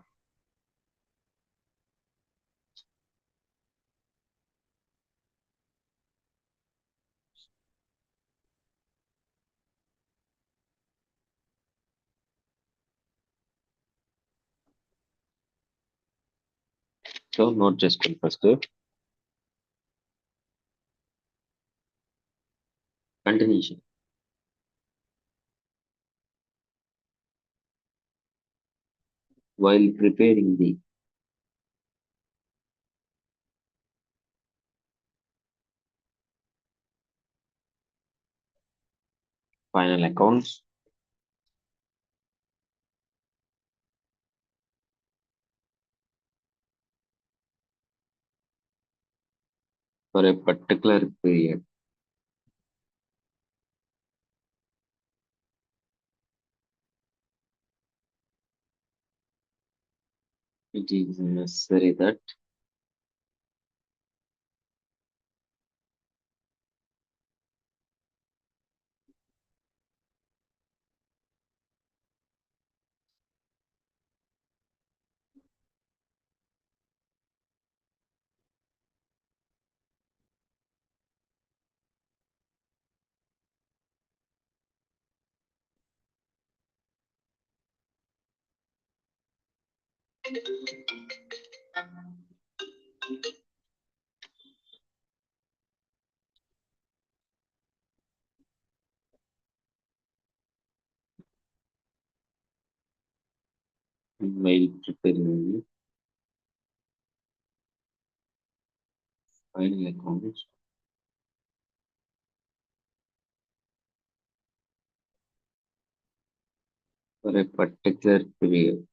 A: సో నోట్ చేసుకోండి first. Continuation. While preparing the final accounts, for a particular period, it is necessary that while preparing the final accounts for a particular period,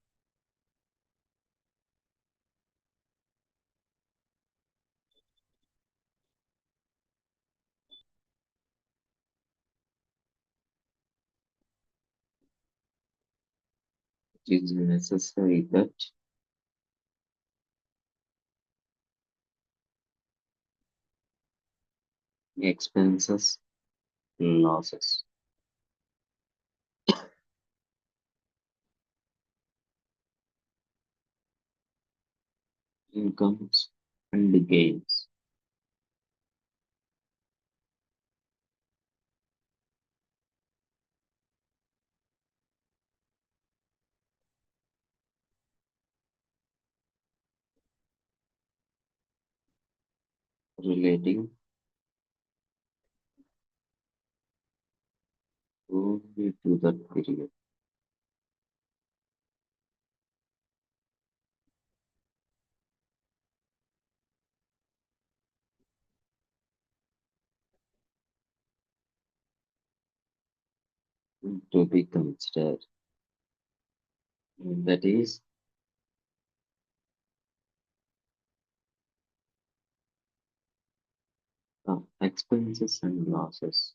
A: it is necessary that expenses, losses, incomes, and gains relating only to that period. To be considered. That is expenses and losses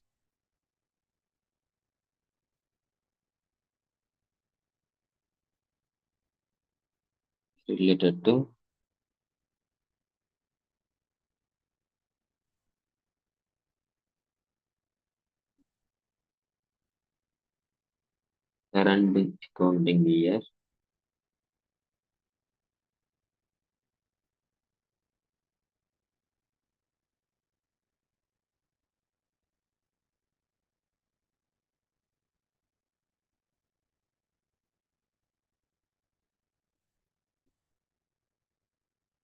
A: related to current accounting year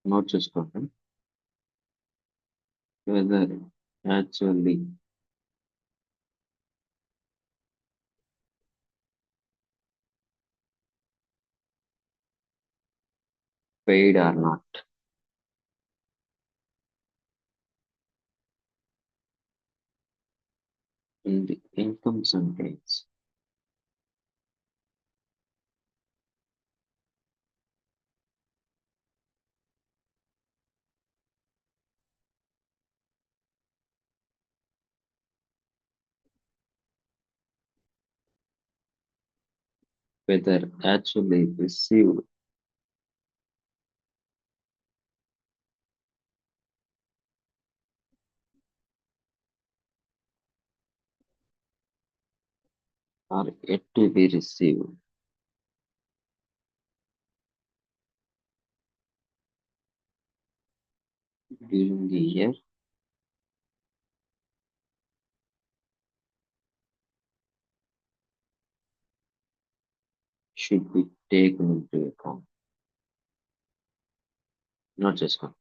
A: note చేసుకోండి. Whether actually paid or not. In the income sentence, whether actually received or yet to be received. During the year should be taken into account. Not just one.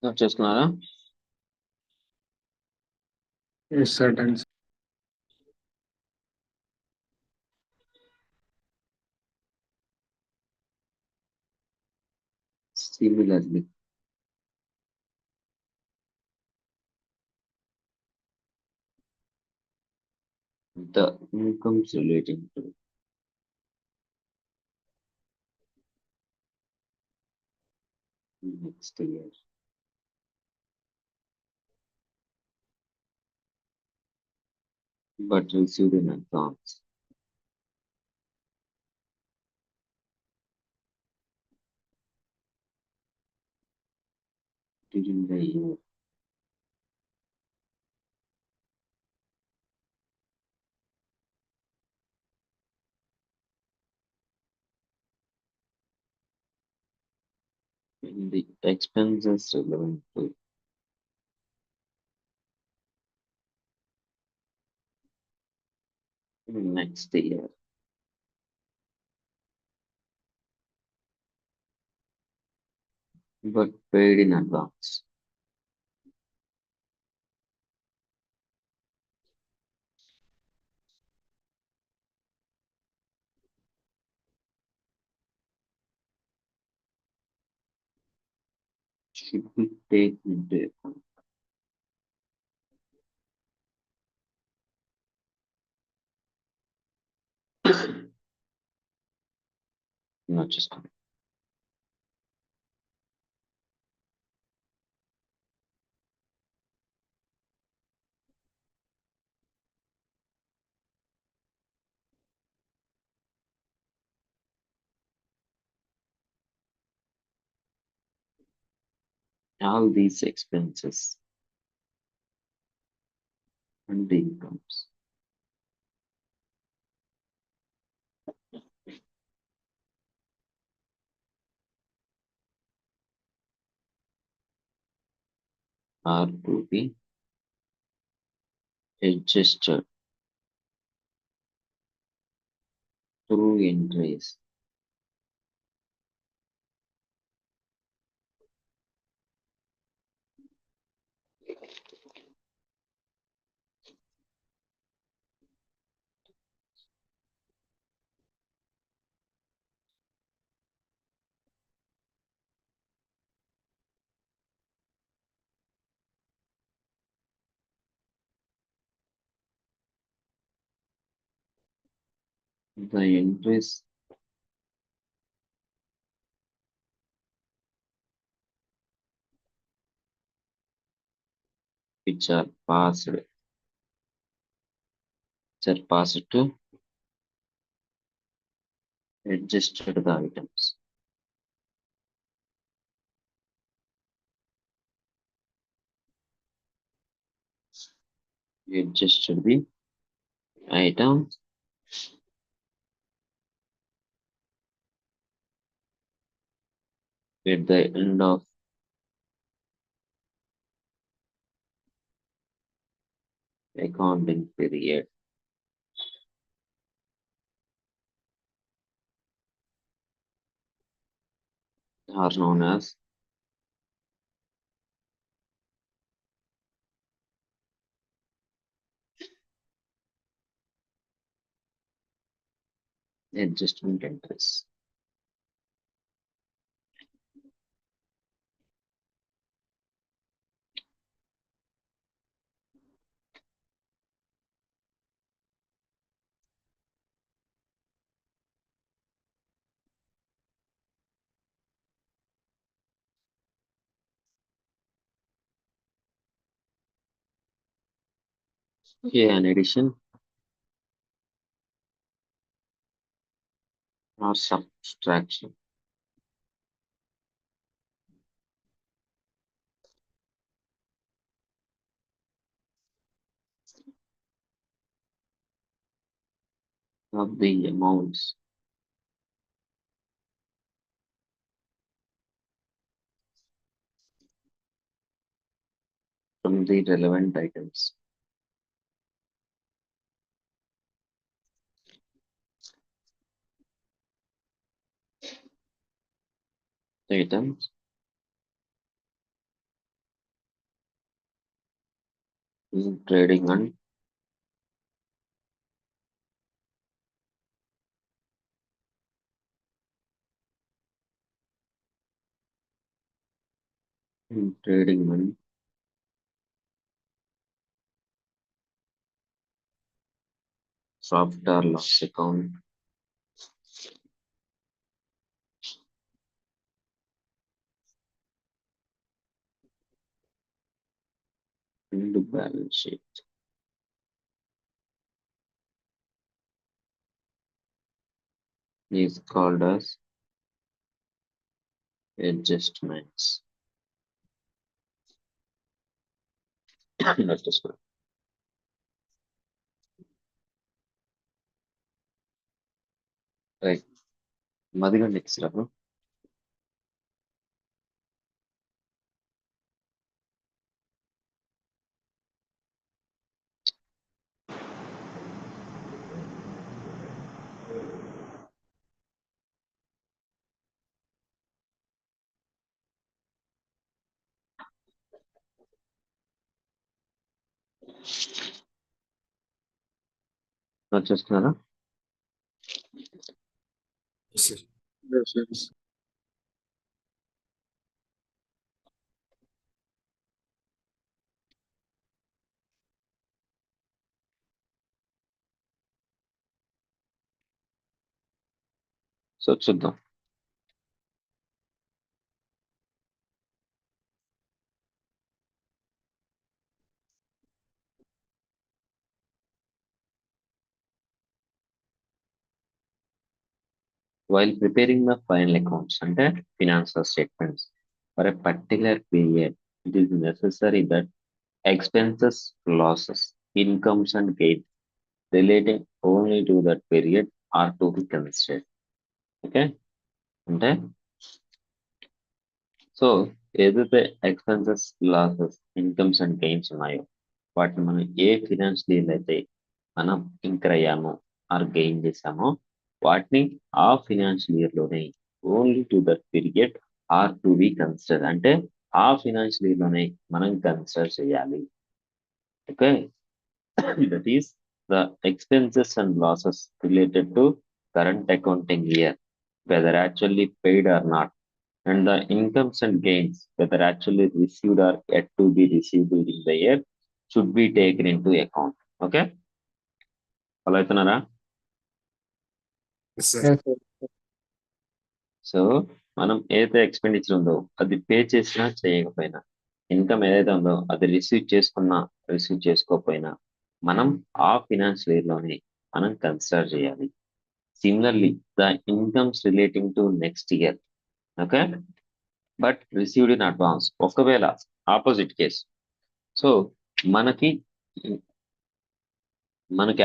A: Not just Nara.
B: Yes, sir. Done.
A: Similarly, the incomes relating to next year but received in advance during the year in the expenses relevant to next year but paid in advance. Should be taken into account. Not just one. All these expenses and incomes. Are to be adjusted through entries. The entries which are passed to adjusted the items. Adjusted the items at the end of accounting period are known as adjustment entries. Here, an addition or subtraction. Of the amounts from the relevant items. The items in trading and trading and profit or loss account in the balance sheet is called as adjustments. That is good. Right. Madhigan next level. వచ్చేస్తున్నారా
C: Yes, sir.
B: Yes, yes.
A: So చూద్దాం. While preparing the final accounts and financial statements for a particular period, it is necessary that expenses, losses, incomes and gains relating only to that period are to be considered. Okay అంటే so ఏదైతే expenses losses incomes and gains ఉన్నాయో వాటిని మనం ఏ financial year అయితే మనం incur అయ్యామో are gain చేసామో వాటిని ఆ ఫినాన్షియల్ ఇయర్ లోనే only to that period are to be consider అంటే ఆ ఫినాన్షియల్ ఇయర్ లోనే మనం కన్సిడర్ చేయాలి. Okay that is the expenses and losses related to current accounting year whether actually paid or not, and the incomes and gains, whether actually received or yet to be received during the year, should be taken into account. Okay? Follow అవుతున్నారా?
C: Yes, sir.
B: Yes, sir.
A: So మనం ఏదైతే expenditure ఉందో అది pay చేసినా చేయకపోయినా, income ఏదైతే ఉందో అది రిసీవ్ చేసుకున్నా రిసీవ్ చేసుకోకపోయినా మనం ఆ ఫినాన్షియల్ ఇయర్ లోనే మనం కన్సిడర్ చేయాలి. Similarly the incomes relating to next year, okay, but received in advance. ఒకవేళ ఆపోజిట్ కేస్, సో మనకి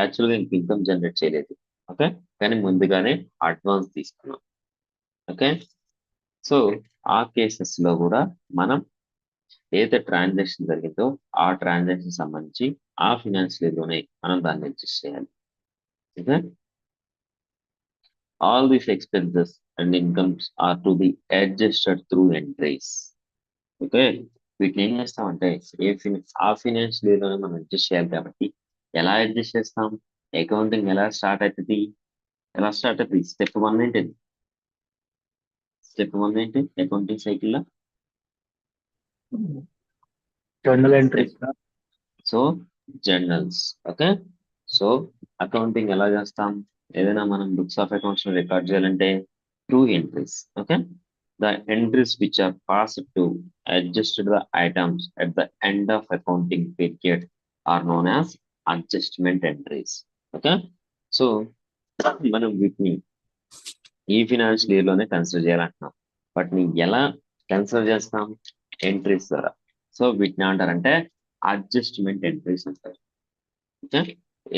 A: యాక్చువల్గా ఇన్కమ్ జనరేట్ చేయలేదు, ఓకే, కానీ ముందుగానే అడ్వాన్స్ తీసుకున్నాం. ఓకే, సో ఆ కేసెస్ లో కూడా మనం ఏదైతే ట్రాన్సాక్షన్ జరిగిందో ఆ ట్రాన్సాక్షన్ సంబంధించి ఆ ఫినాన్షియల్ ఇయర్ లోనే మనం దాన్ని అడ్జస్ట్ చేయాలి. Okay, all these expenses and incomes are to be adjusted through entries. Okay, వీటిని ఏం చేస్తామంటే ఆ ఫినాన్షియల్ ఇయర్ లోనే మనం అడ్జస్ట్ చేయాలి కాబట్టి ఎలా అడ్జస్ట్ చేస్తాం? అకౌంటింగ్ ఎలా స్టార్ట్ అవుతుంది? స్టెప్ 1 ఏంటిది? అకౌంటింగ్ సైకిల్ లో
B: Journal entries.
A: So journals. Okay, so accounting ఎలా చేస్తాం? ఏదైనా మనం బుక్స్ ఆఫ్ అకౌంట్స్ రికార్డ్ చేయాలంటే through entries. Okay, the entries which are passed to adjust the items at the end of accounting period are known as adjustment entries. Okay, so మనం వీటిని ఈ financial year లోనే consider చేయాలంటున్నాం. వాటిని ఎలా consider చేస్తాం? Entries ద్వారా. సో వీటిని ఏమంటారంటే అడ్జస్ట్మెంట్ ఎంట్రీస్ అంటారు. ఓకే,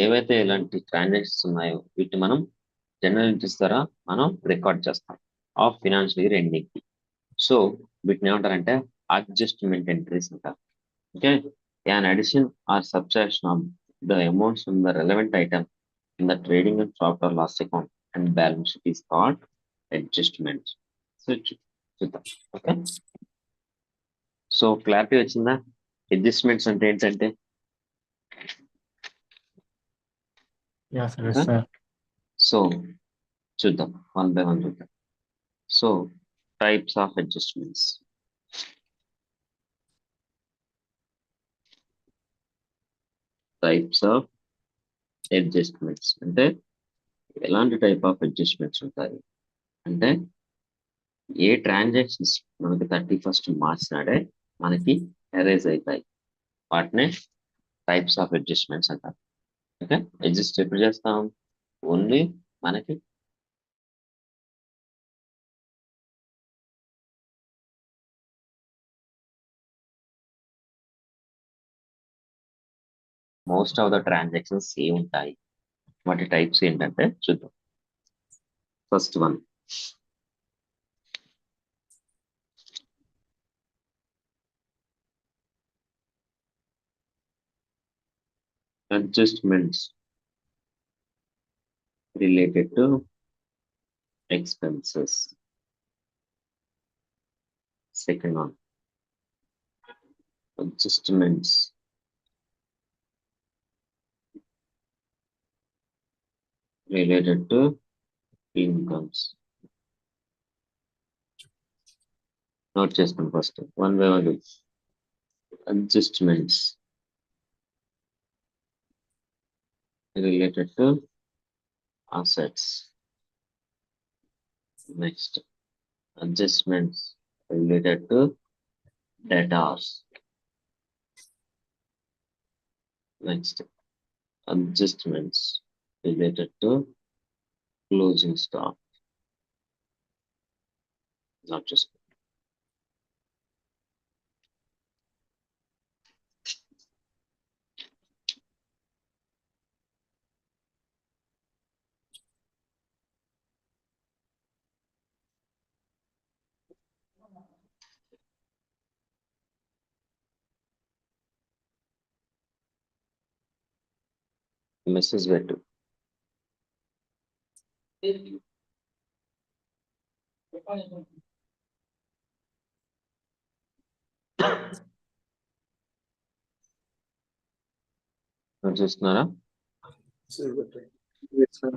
A: ఏవైతే ఇలాంటి ట్రాన్సాక్షన్స్ ఉన్నాయో వీటిని మనం జనరల్ ఎంట్రీస్ ద్వారా మనం రికార్డ్ చేస్తాం ఆఫ్ ఫినాన్షియల్ ఇయర్ ఎండింగ్ కి. సో వీటిని ఏమంటారంటే అడ్జస్ట్మెంట్ ఎంట్రీస్ అంటారు. Okay, an addition or subtraction of the amounts from the relevant item in the trading and profit or loss account and balance sheet is called adjustment. So చూద్దాం. Okay, so clarity వచ్చిందా? Adjustments అంటే ఏంటంటే
B: Yes, sir. Yes, sir.
A: So చూద్దాం, 1 by 1 చూద్దాం. So types of adjustments. Types of adjustments అంటే ఎలాంటి type of adjustments ఉంటాయి అంటే ఏ ట్రాన్సాక్షన్స్ మనకి 31st మార్చ్ నాడే మనకి అరైజ్ అవుతాయి వాటినే టైప్స్ ఆఫ్ అడ్జస్ట్మెంట్స్ అంటారు. ఓకే, అడ్జస్ట్ ఎప్పుడు చేస్తాం? ఓన్లీ మనకి మోస్ట్ ఆఫ్ ద ట్రాన్సాక్షన్స్ ఏ ఉంటాయి, వాటి టైప్స్ ఏంటంటే చూద్దాం. First one adjustments related to expenses. Second one, adjustments related to incomes. Note చేసుకోండి first 1 by 1. Adjustments related to assets. Next, adjustments related to debtors. Next, adjustments related to closing stock. Not just message పెట్టు. Note చేస్తున్నారా?
B: Yes, sir.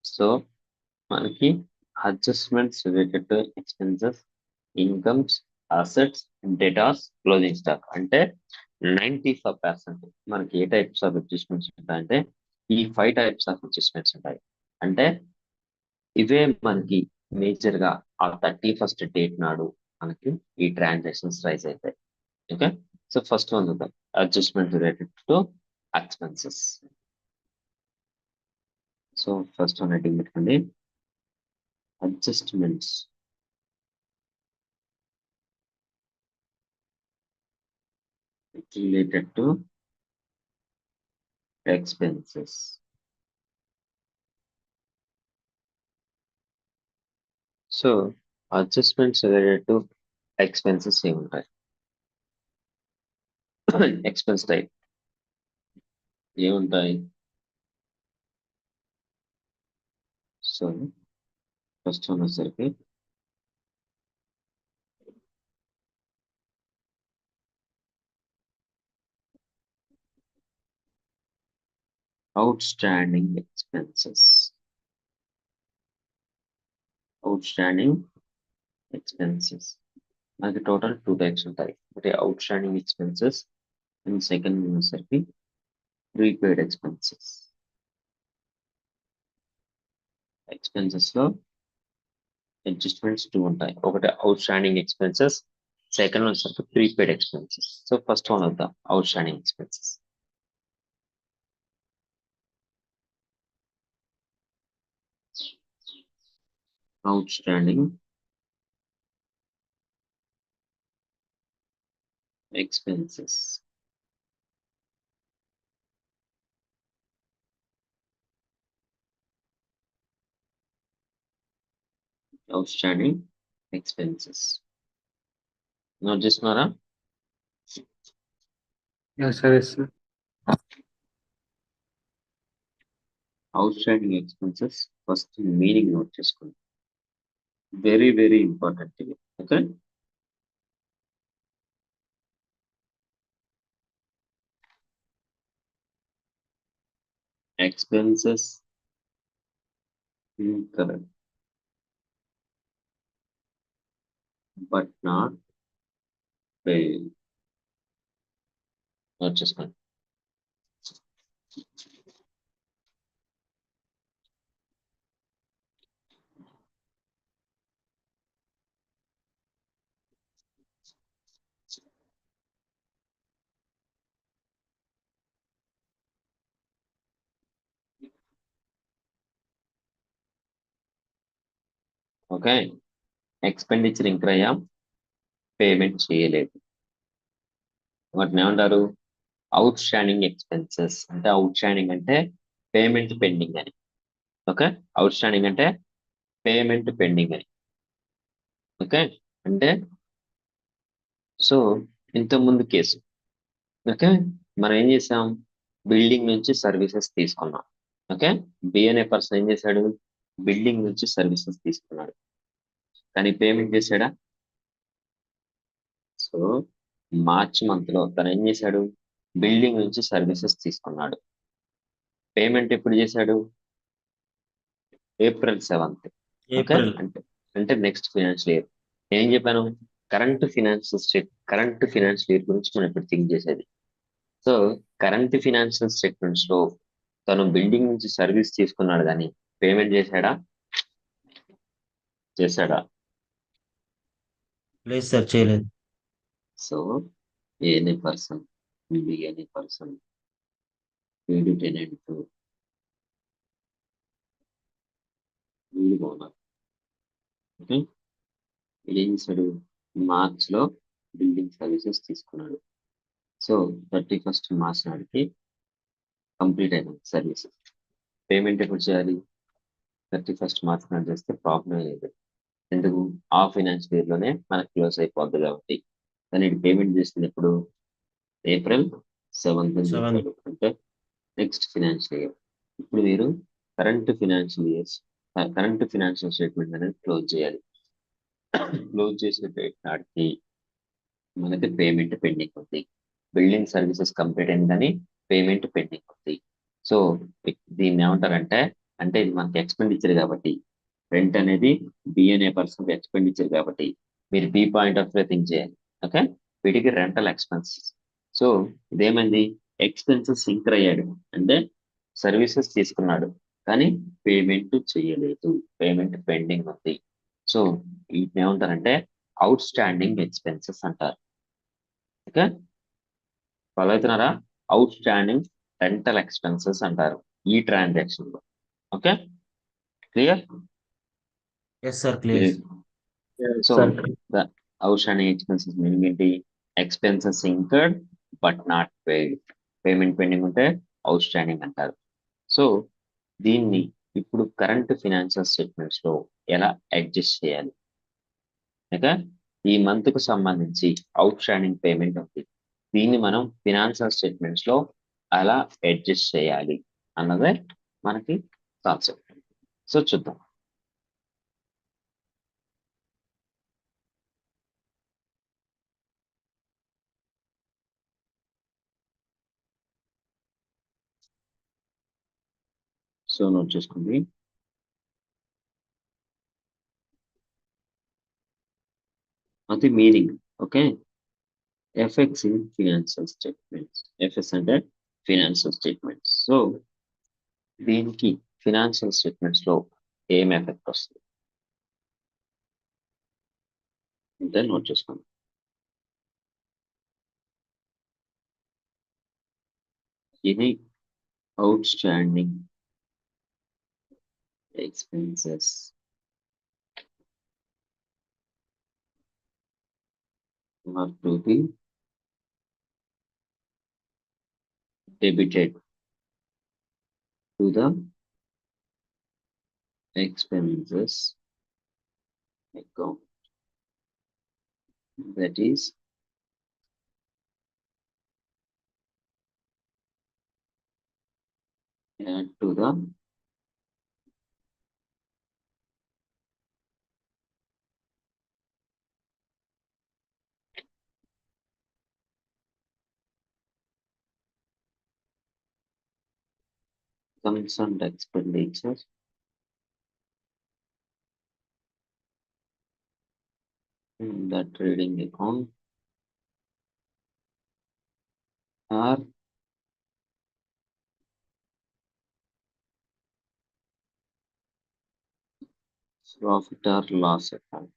A: So మనకి adjustments related to expenses, incomes, assets, datas, closing stock అంటే 95% మనకి ఏ types of adjustments ఉంటాయంటే ఈ 5 types of adjustments ఉంటాయి. అంటే ఇవే మనకి మేజర్ గా ఆ 31st డేట్ నాడు మనకి ఈ ట్రాన్సాక్షన్స్ రైజ్ అవుతాయి. ఓకే, సో ఫస్ట్ వన్ చూద్దాం, adjustment related to expenses. So first one heading పెట్టుకోండి, adjustments related to expenses. So adjustments related to expenses ఏముంటాయి? ఎక్స్పెన్స్ టైప్ ఏముంటాయి? సో ఫస్ట్ వన్ వచ్చేసరికి outstanding expenses. Outstanding expenses మనకి total 2 types ఉంటాయి. ఒకటి outstanding expenses and second వచ్చేసరికి prepaid expenses. Expenses లో adjustments 2 ఉంటాయి. ఒకటి అవుట్స్టాండింగ్ ఎక్స్పెన్సెస్, సెకండ్ వచ్చేసరికి prepaid expenses. So first one వద్దాం, outstanding expenses. outstanding expenses. Outstanding expenses. Not just Nara.
B: Yes, sir. Yes, sir.
A: Outstanding expenses. First meaning note చేసుకోండి. Very, very important thing. Okay. Expenses incurred but not paid. Not just one. Okay, expenditure incur అయ్యాం, payment చేయలేదు, వాటిని ఏమంటారు? Outstanding expenses. అంటే outstanding అంటే payment pending అని. Okay, outstanding అంటే payment pending అని. ఓకే, అంటే సో ఇంతకుముందు కేసు. ఓకే, మనం ఏం చేసాం? బిల్డింగ్ నుంచి సర్వీసెస్ తీసుకున్నాం. ఓకే, బి అనే పర్సన్ ఏం చేశాడు? బిల్డింగ్ నుంచి సర్వీసెస్ తీసుకున్నాడు, కానీ పేమెంట్ చేశాడా? సో మార్చ్ మంత్ లో తను ఏం చేశాడు? బిల్డింగ్ నుంచి సర్వీసెస్ తీసుకున్నాడు. పేమెంట్ ఎప్పుడు చేశాడు? April 7th. Okay,
D: April.
A: అంటే నెక్స్ట్ ఫైనాన్షియల్ ఇయర్. ఏం చెప్పాను? కరెంట్ ఫినాన్షియల్ ఇయర్ గురించి మనం ఇప్పుడు థింక్ చేసేది. సో కరెంట్ ఫినాన్షియల్ స్టేట్మెంట్స్ లో తను బిల్డింగ్ నుంచి సర్వీస్ తీసుకున్నాడు, కానీ పేమెంట్ చేశాడా?
D: లేదు సార్, చేయలేదు.
A: సో ఏ అనే పర్సన్, బి అనే పర్సన్, వీడు టెనెంట్, వీడు ఓనర్. ఓకే, వీడు ఏం చేశాడు? మార్చ్ లో బిల్డింగ్ సర్వీసెస్ తీసుకున్నాడు. సో 31st మార్చ్ నాటికి కంప్లీట్ అయిపోయింది సర్వీసెస్. పేమెంట్ ఎప్పుడు చేయాలి? 31st మార్చ్ నాడు చేస్తే ప్రాబ్లం లేదు. ఎందుకు? ఆ ఫైనాన్షియల్ ఇయర్ లోనే మనకు క్లోజ్ అయిపోద్ది కాబట్టి. కానీ ఇది పేమెంట్ చేసింది ఎప్పుడు? April 7th అని
D: 7th.
A: చెప్పాడు, అంటే నెక్స్ట్ ఫైనాన్షియల్ ఇయర్. ఇప్పుడు మీరు కరెంట్ ఫినాన్షియల్ స్టేట్మెంట్ అనేది క్లోజ్ చేయాలి. క్లోజ్ చేసే డేట్ నాటికి మనకి పేమెంట్ పెండింగ్ ఉంది. బిల్డింగ్ సర్వీసెస్ కంప్లీట్ అయింది, కానీ పేమెంట్ పెండింగ్ ఉంది. సో దీన్ని ఏమంటారంటే, అంటే ఇది మనకి ఎక్స్పెండిచర్ కాబట్టి, రెంట్ అనేది బి అనే పర్సన్ ఎక్స్పెండిచర్ కాబట్టి మీరు B point of view think చేయాలి. ఓకే, వీటికి రెంటల్ ఎక్స్పెన్సెస్. సో ఇదేమైంది? ఎక్స్పెన్సెస్ ఇంక్ర్ అయ్యాడు, అంటే సర్వీసెస్ తీసుకున్నాడు, కానీ పేమెంట్ చేయలేదు, పేమెంట్ పెండింగ్ ఉంది. సో వీటిని ఏమంటారంటే అవుట్ స్టాండింగ్ ఎక్స్పెన్సెస్ అంటారు. ఓకే, ఫాలో అవుతున్నారా? అవుట్ స్టాండింగ్ రెంటల్ ఎక్స్పెన్సెస్ అంటారు ఈ ట్రాన్సాక్షన్ లో. Okay, clear?
D: Yes sir, clear.
A: So
B: sir
A: the outstanding expenses meaning ఏంటి? Expenses incurred but not paid. Payment pending ఉంటే అవుట్ స్టాండింగ్ అంటారు. So దీన్ని ఇప్పుడు కరెంట్ ఫినాన్షియల్ స్టేట్మెంట్స్ లో ఎలా అడ్జస్ట్ చేయాలి? ఓకే, ఈ మంత్ కు సంబంధించి అవుట్ స్టాండింగ్ పేమెంట్ ఉంది, దీన్ని మనం ఫినాన్షియల్ స్టేట్మెంట్స్ లో ఎలా అడ్జస్ట్ చేయాలి అన్నదే మనకి కాన్సెప్ట్. సో చూద్దాం. సో నోట్ చేసుకోండి. అది meaning. Okay, effects in financial statements. FS అంటే ఫినాన్షియల్ స్టేట్మెంట్స్. సో దీనికి ఫినాన్షియల్ స్టేట్మెంట్స్ లో ఏం ఎఫెక్ట్ వస్తుంది అంటే నోట్ చేసుకోండి. ఇది out standing expenses are to be debited to the expenses account, that is add to the concerned expenditure in the trading account or profit or loss account.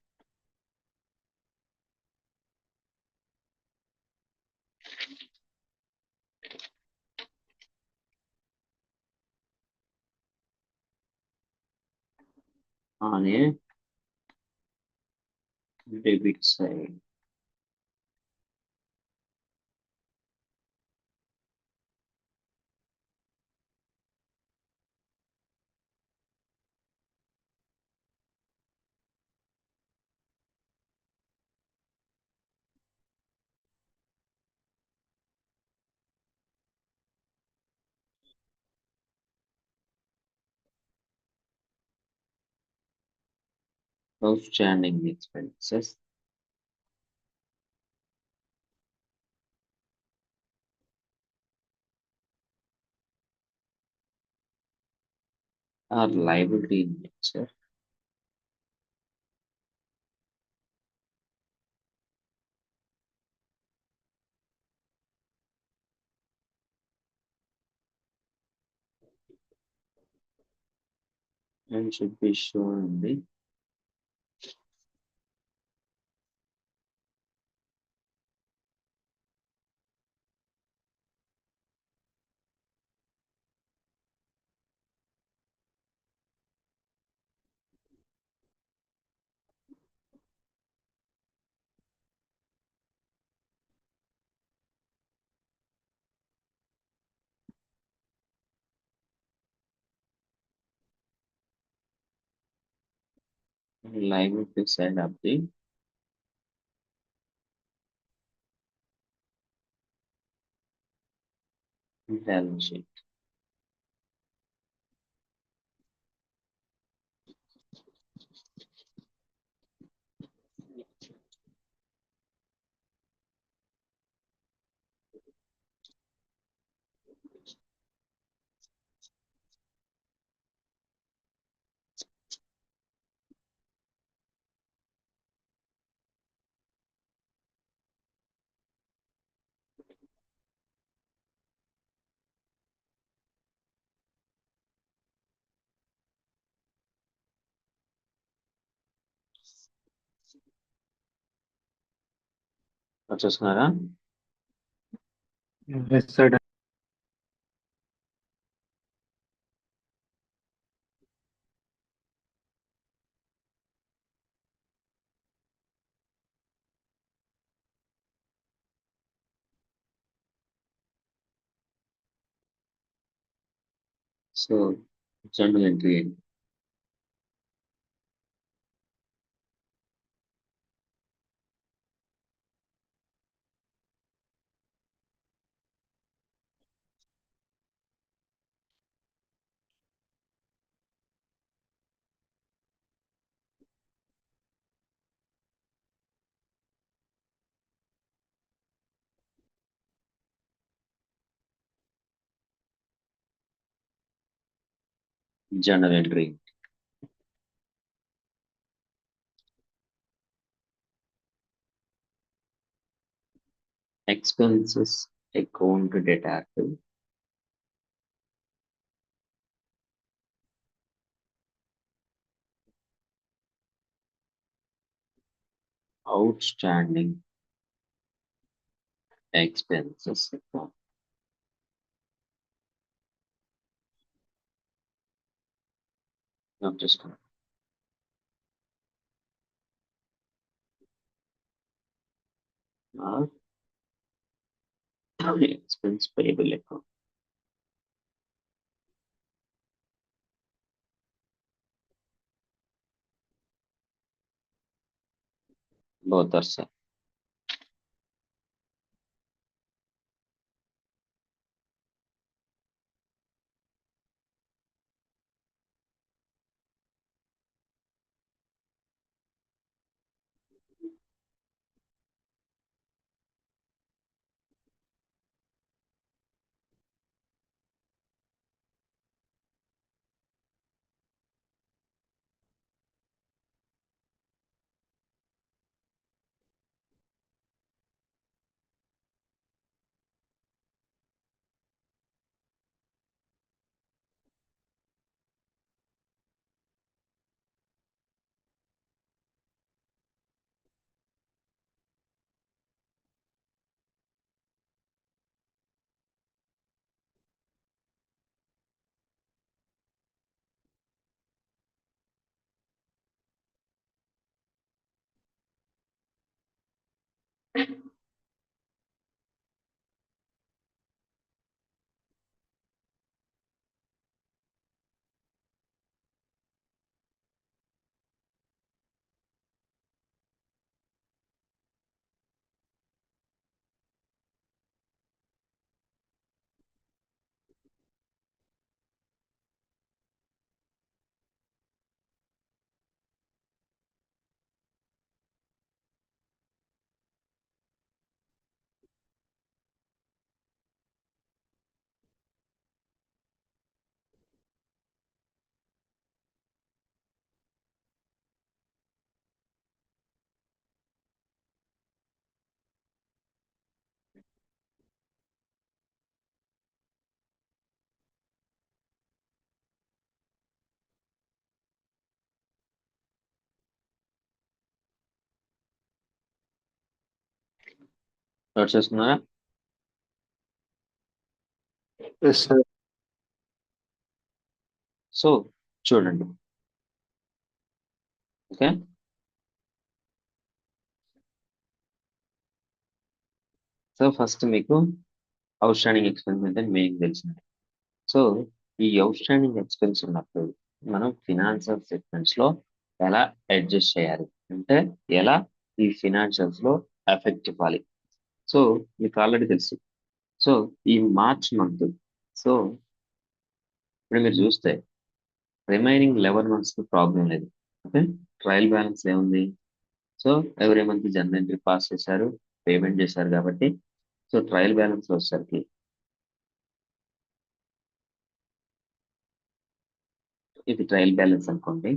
A: On a debit side. outstanding expenses, are liability in nature. And should be shown in the liability side of the balance sheet. వచ్చేస్తున్నారా?
B: Yes sir.
A: So journal entry ఏంటి? Journal entry expenses account డేటాటివ్ outstanding expenses account. Not just expense payable account. Both are same. Note చేసుకున్నారా?
B: Yes sir.
A: So చూడండి. Okay, so first మీకు outstanding expense అంటే meaning తెలిసింది. So ఈ outstanding expense ఉన్నప్పుడు మనం ఫినాన్షియల్ స్టేట్మెంట్స్ లో ఎలా అడ్జస్ట్ చేయాలి అంటే ఎలా ఈ ఫినాన్షియల్స్ లో ఎఫెక్ట్ ఇవ్వాలి. సో మీకు ఆల్రెడీ తెలుసు. సో ఈ మార్చ్ మంత్, సో ఇప్పుడు మీరు చూస్తే రిమైనింగ్ 11 months కి ప్రాబ్లం లేదు. ఓకే, ట్రయల్ బ్యాలెన్స్ ఏముంది? So every month general entry pass చేశారు, పేమెంట్ చేశారు కాబట్టి సో ట్రయల్ బ్యాలెన్స్ వచ్చేసరికి ఇది ట్రయల్ బ్యాలెన్స్ అనుకోండి.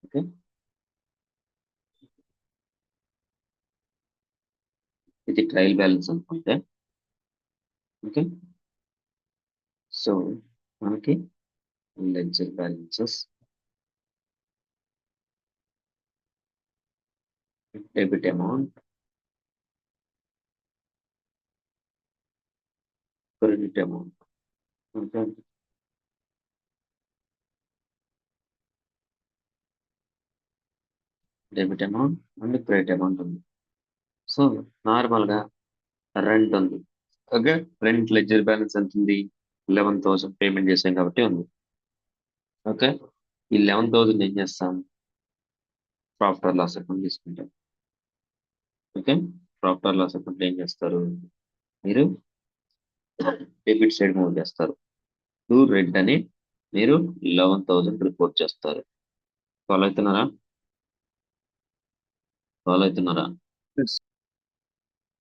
A: ఓకే, ఇది ట్రయల్ బ్యాలెన్స్ అనుకుంటే ఓకే, సో మనకి ledger balances, debit amount, credit amount. Okay, debit amount and credit amount ఉంది. సో నార్మల్ గా రెంట్ ఉంది. ఓకే, రెంట్ లెడ్జర్ బ్యాలెన్స్ ఎంత ఉంది? 11,000 పేమెంట్ చేసాం కాబట్టి ఉంది. ఓకే, ఈ 11,000 ఏం చేస్తాం? ప్రాఫిట్ ఆర్ లాస్ అకౌంట్ తీసుకుంటాం. Okay, profit or loss account ఏం చేస్తారు? మీరు డెబిట్ సైడ్ మూవ్ చేస్తారు. టు రెడ్ అని మీరు 11,000 రిపోర్ట్ చేస్తారు. ఫాలో అవుతున్నారా? ఫాలో అవుతున్నారా?
B: Yes.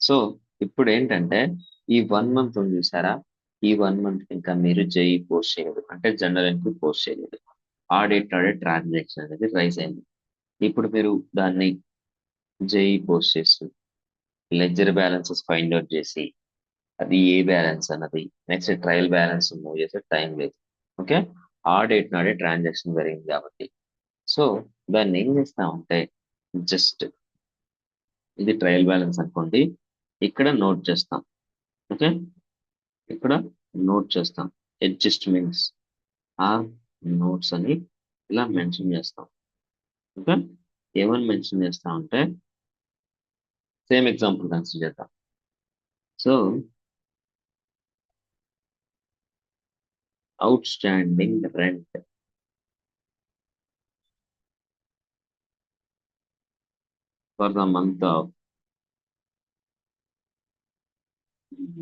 A: సో ఇప్పుడు ఏంటంటే ఈ 1 month ఉంది చూసారా? ఈ 1 month ఇంకా మీరు జేఈ పోస్ట్ చేయలేదు, అంటే జనరల్ ఎంట్రీ పోస్ట్ చేయలేదు. ఆడిట్ ట్రాన్సాక్షన్ అనేది రైజ్ అయింది. ఇప్పుడు మీరు దాన్ని జేఈ పోస్ట్ చేసి లెడ్జర్ బ్యాలెన్సెస్ ఫైండ్ అవుట్ చేసి అది ఏ బ్యాలెన్స్ అన్నది నెక్స్ట్ ట్రయల్ బ్యాలెన్స్ మూవ్ చేసే టైం లేదు. ఓకే, ఆడిట్ ట్రాన్సాక్షన్ జరిగింది కాబట్టి సో దాన్ని ఏం చేస్తామంటే జస్ట్ ఇది ట్రయల్ బ్యాలెన్స్ అనుకోండి, ఇక్కడ నోట్ చేస్తాం. ఓకే, ఇక్కడ నోట్ చేస్తాం. అడ్జస్ట్మెంట్స్ ఆర్ నోట్స్ అని ఇలా మెన్షన్ చేస్తాం. ఓకే, ఏమని మెన్షన్ చేస్తామంటే సేమ్ ఎగ్జాంపుల్ కన్సిడర్ చేద్దాం. So out standing rent for the month of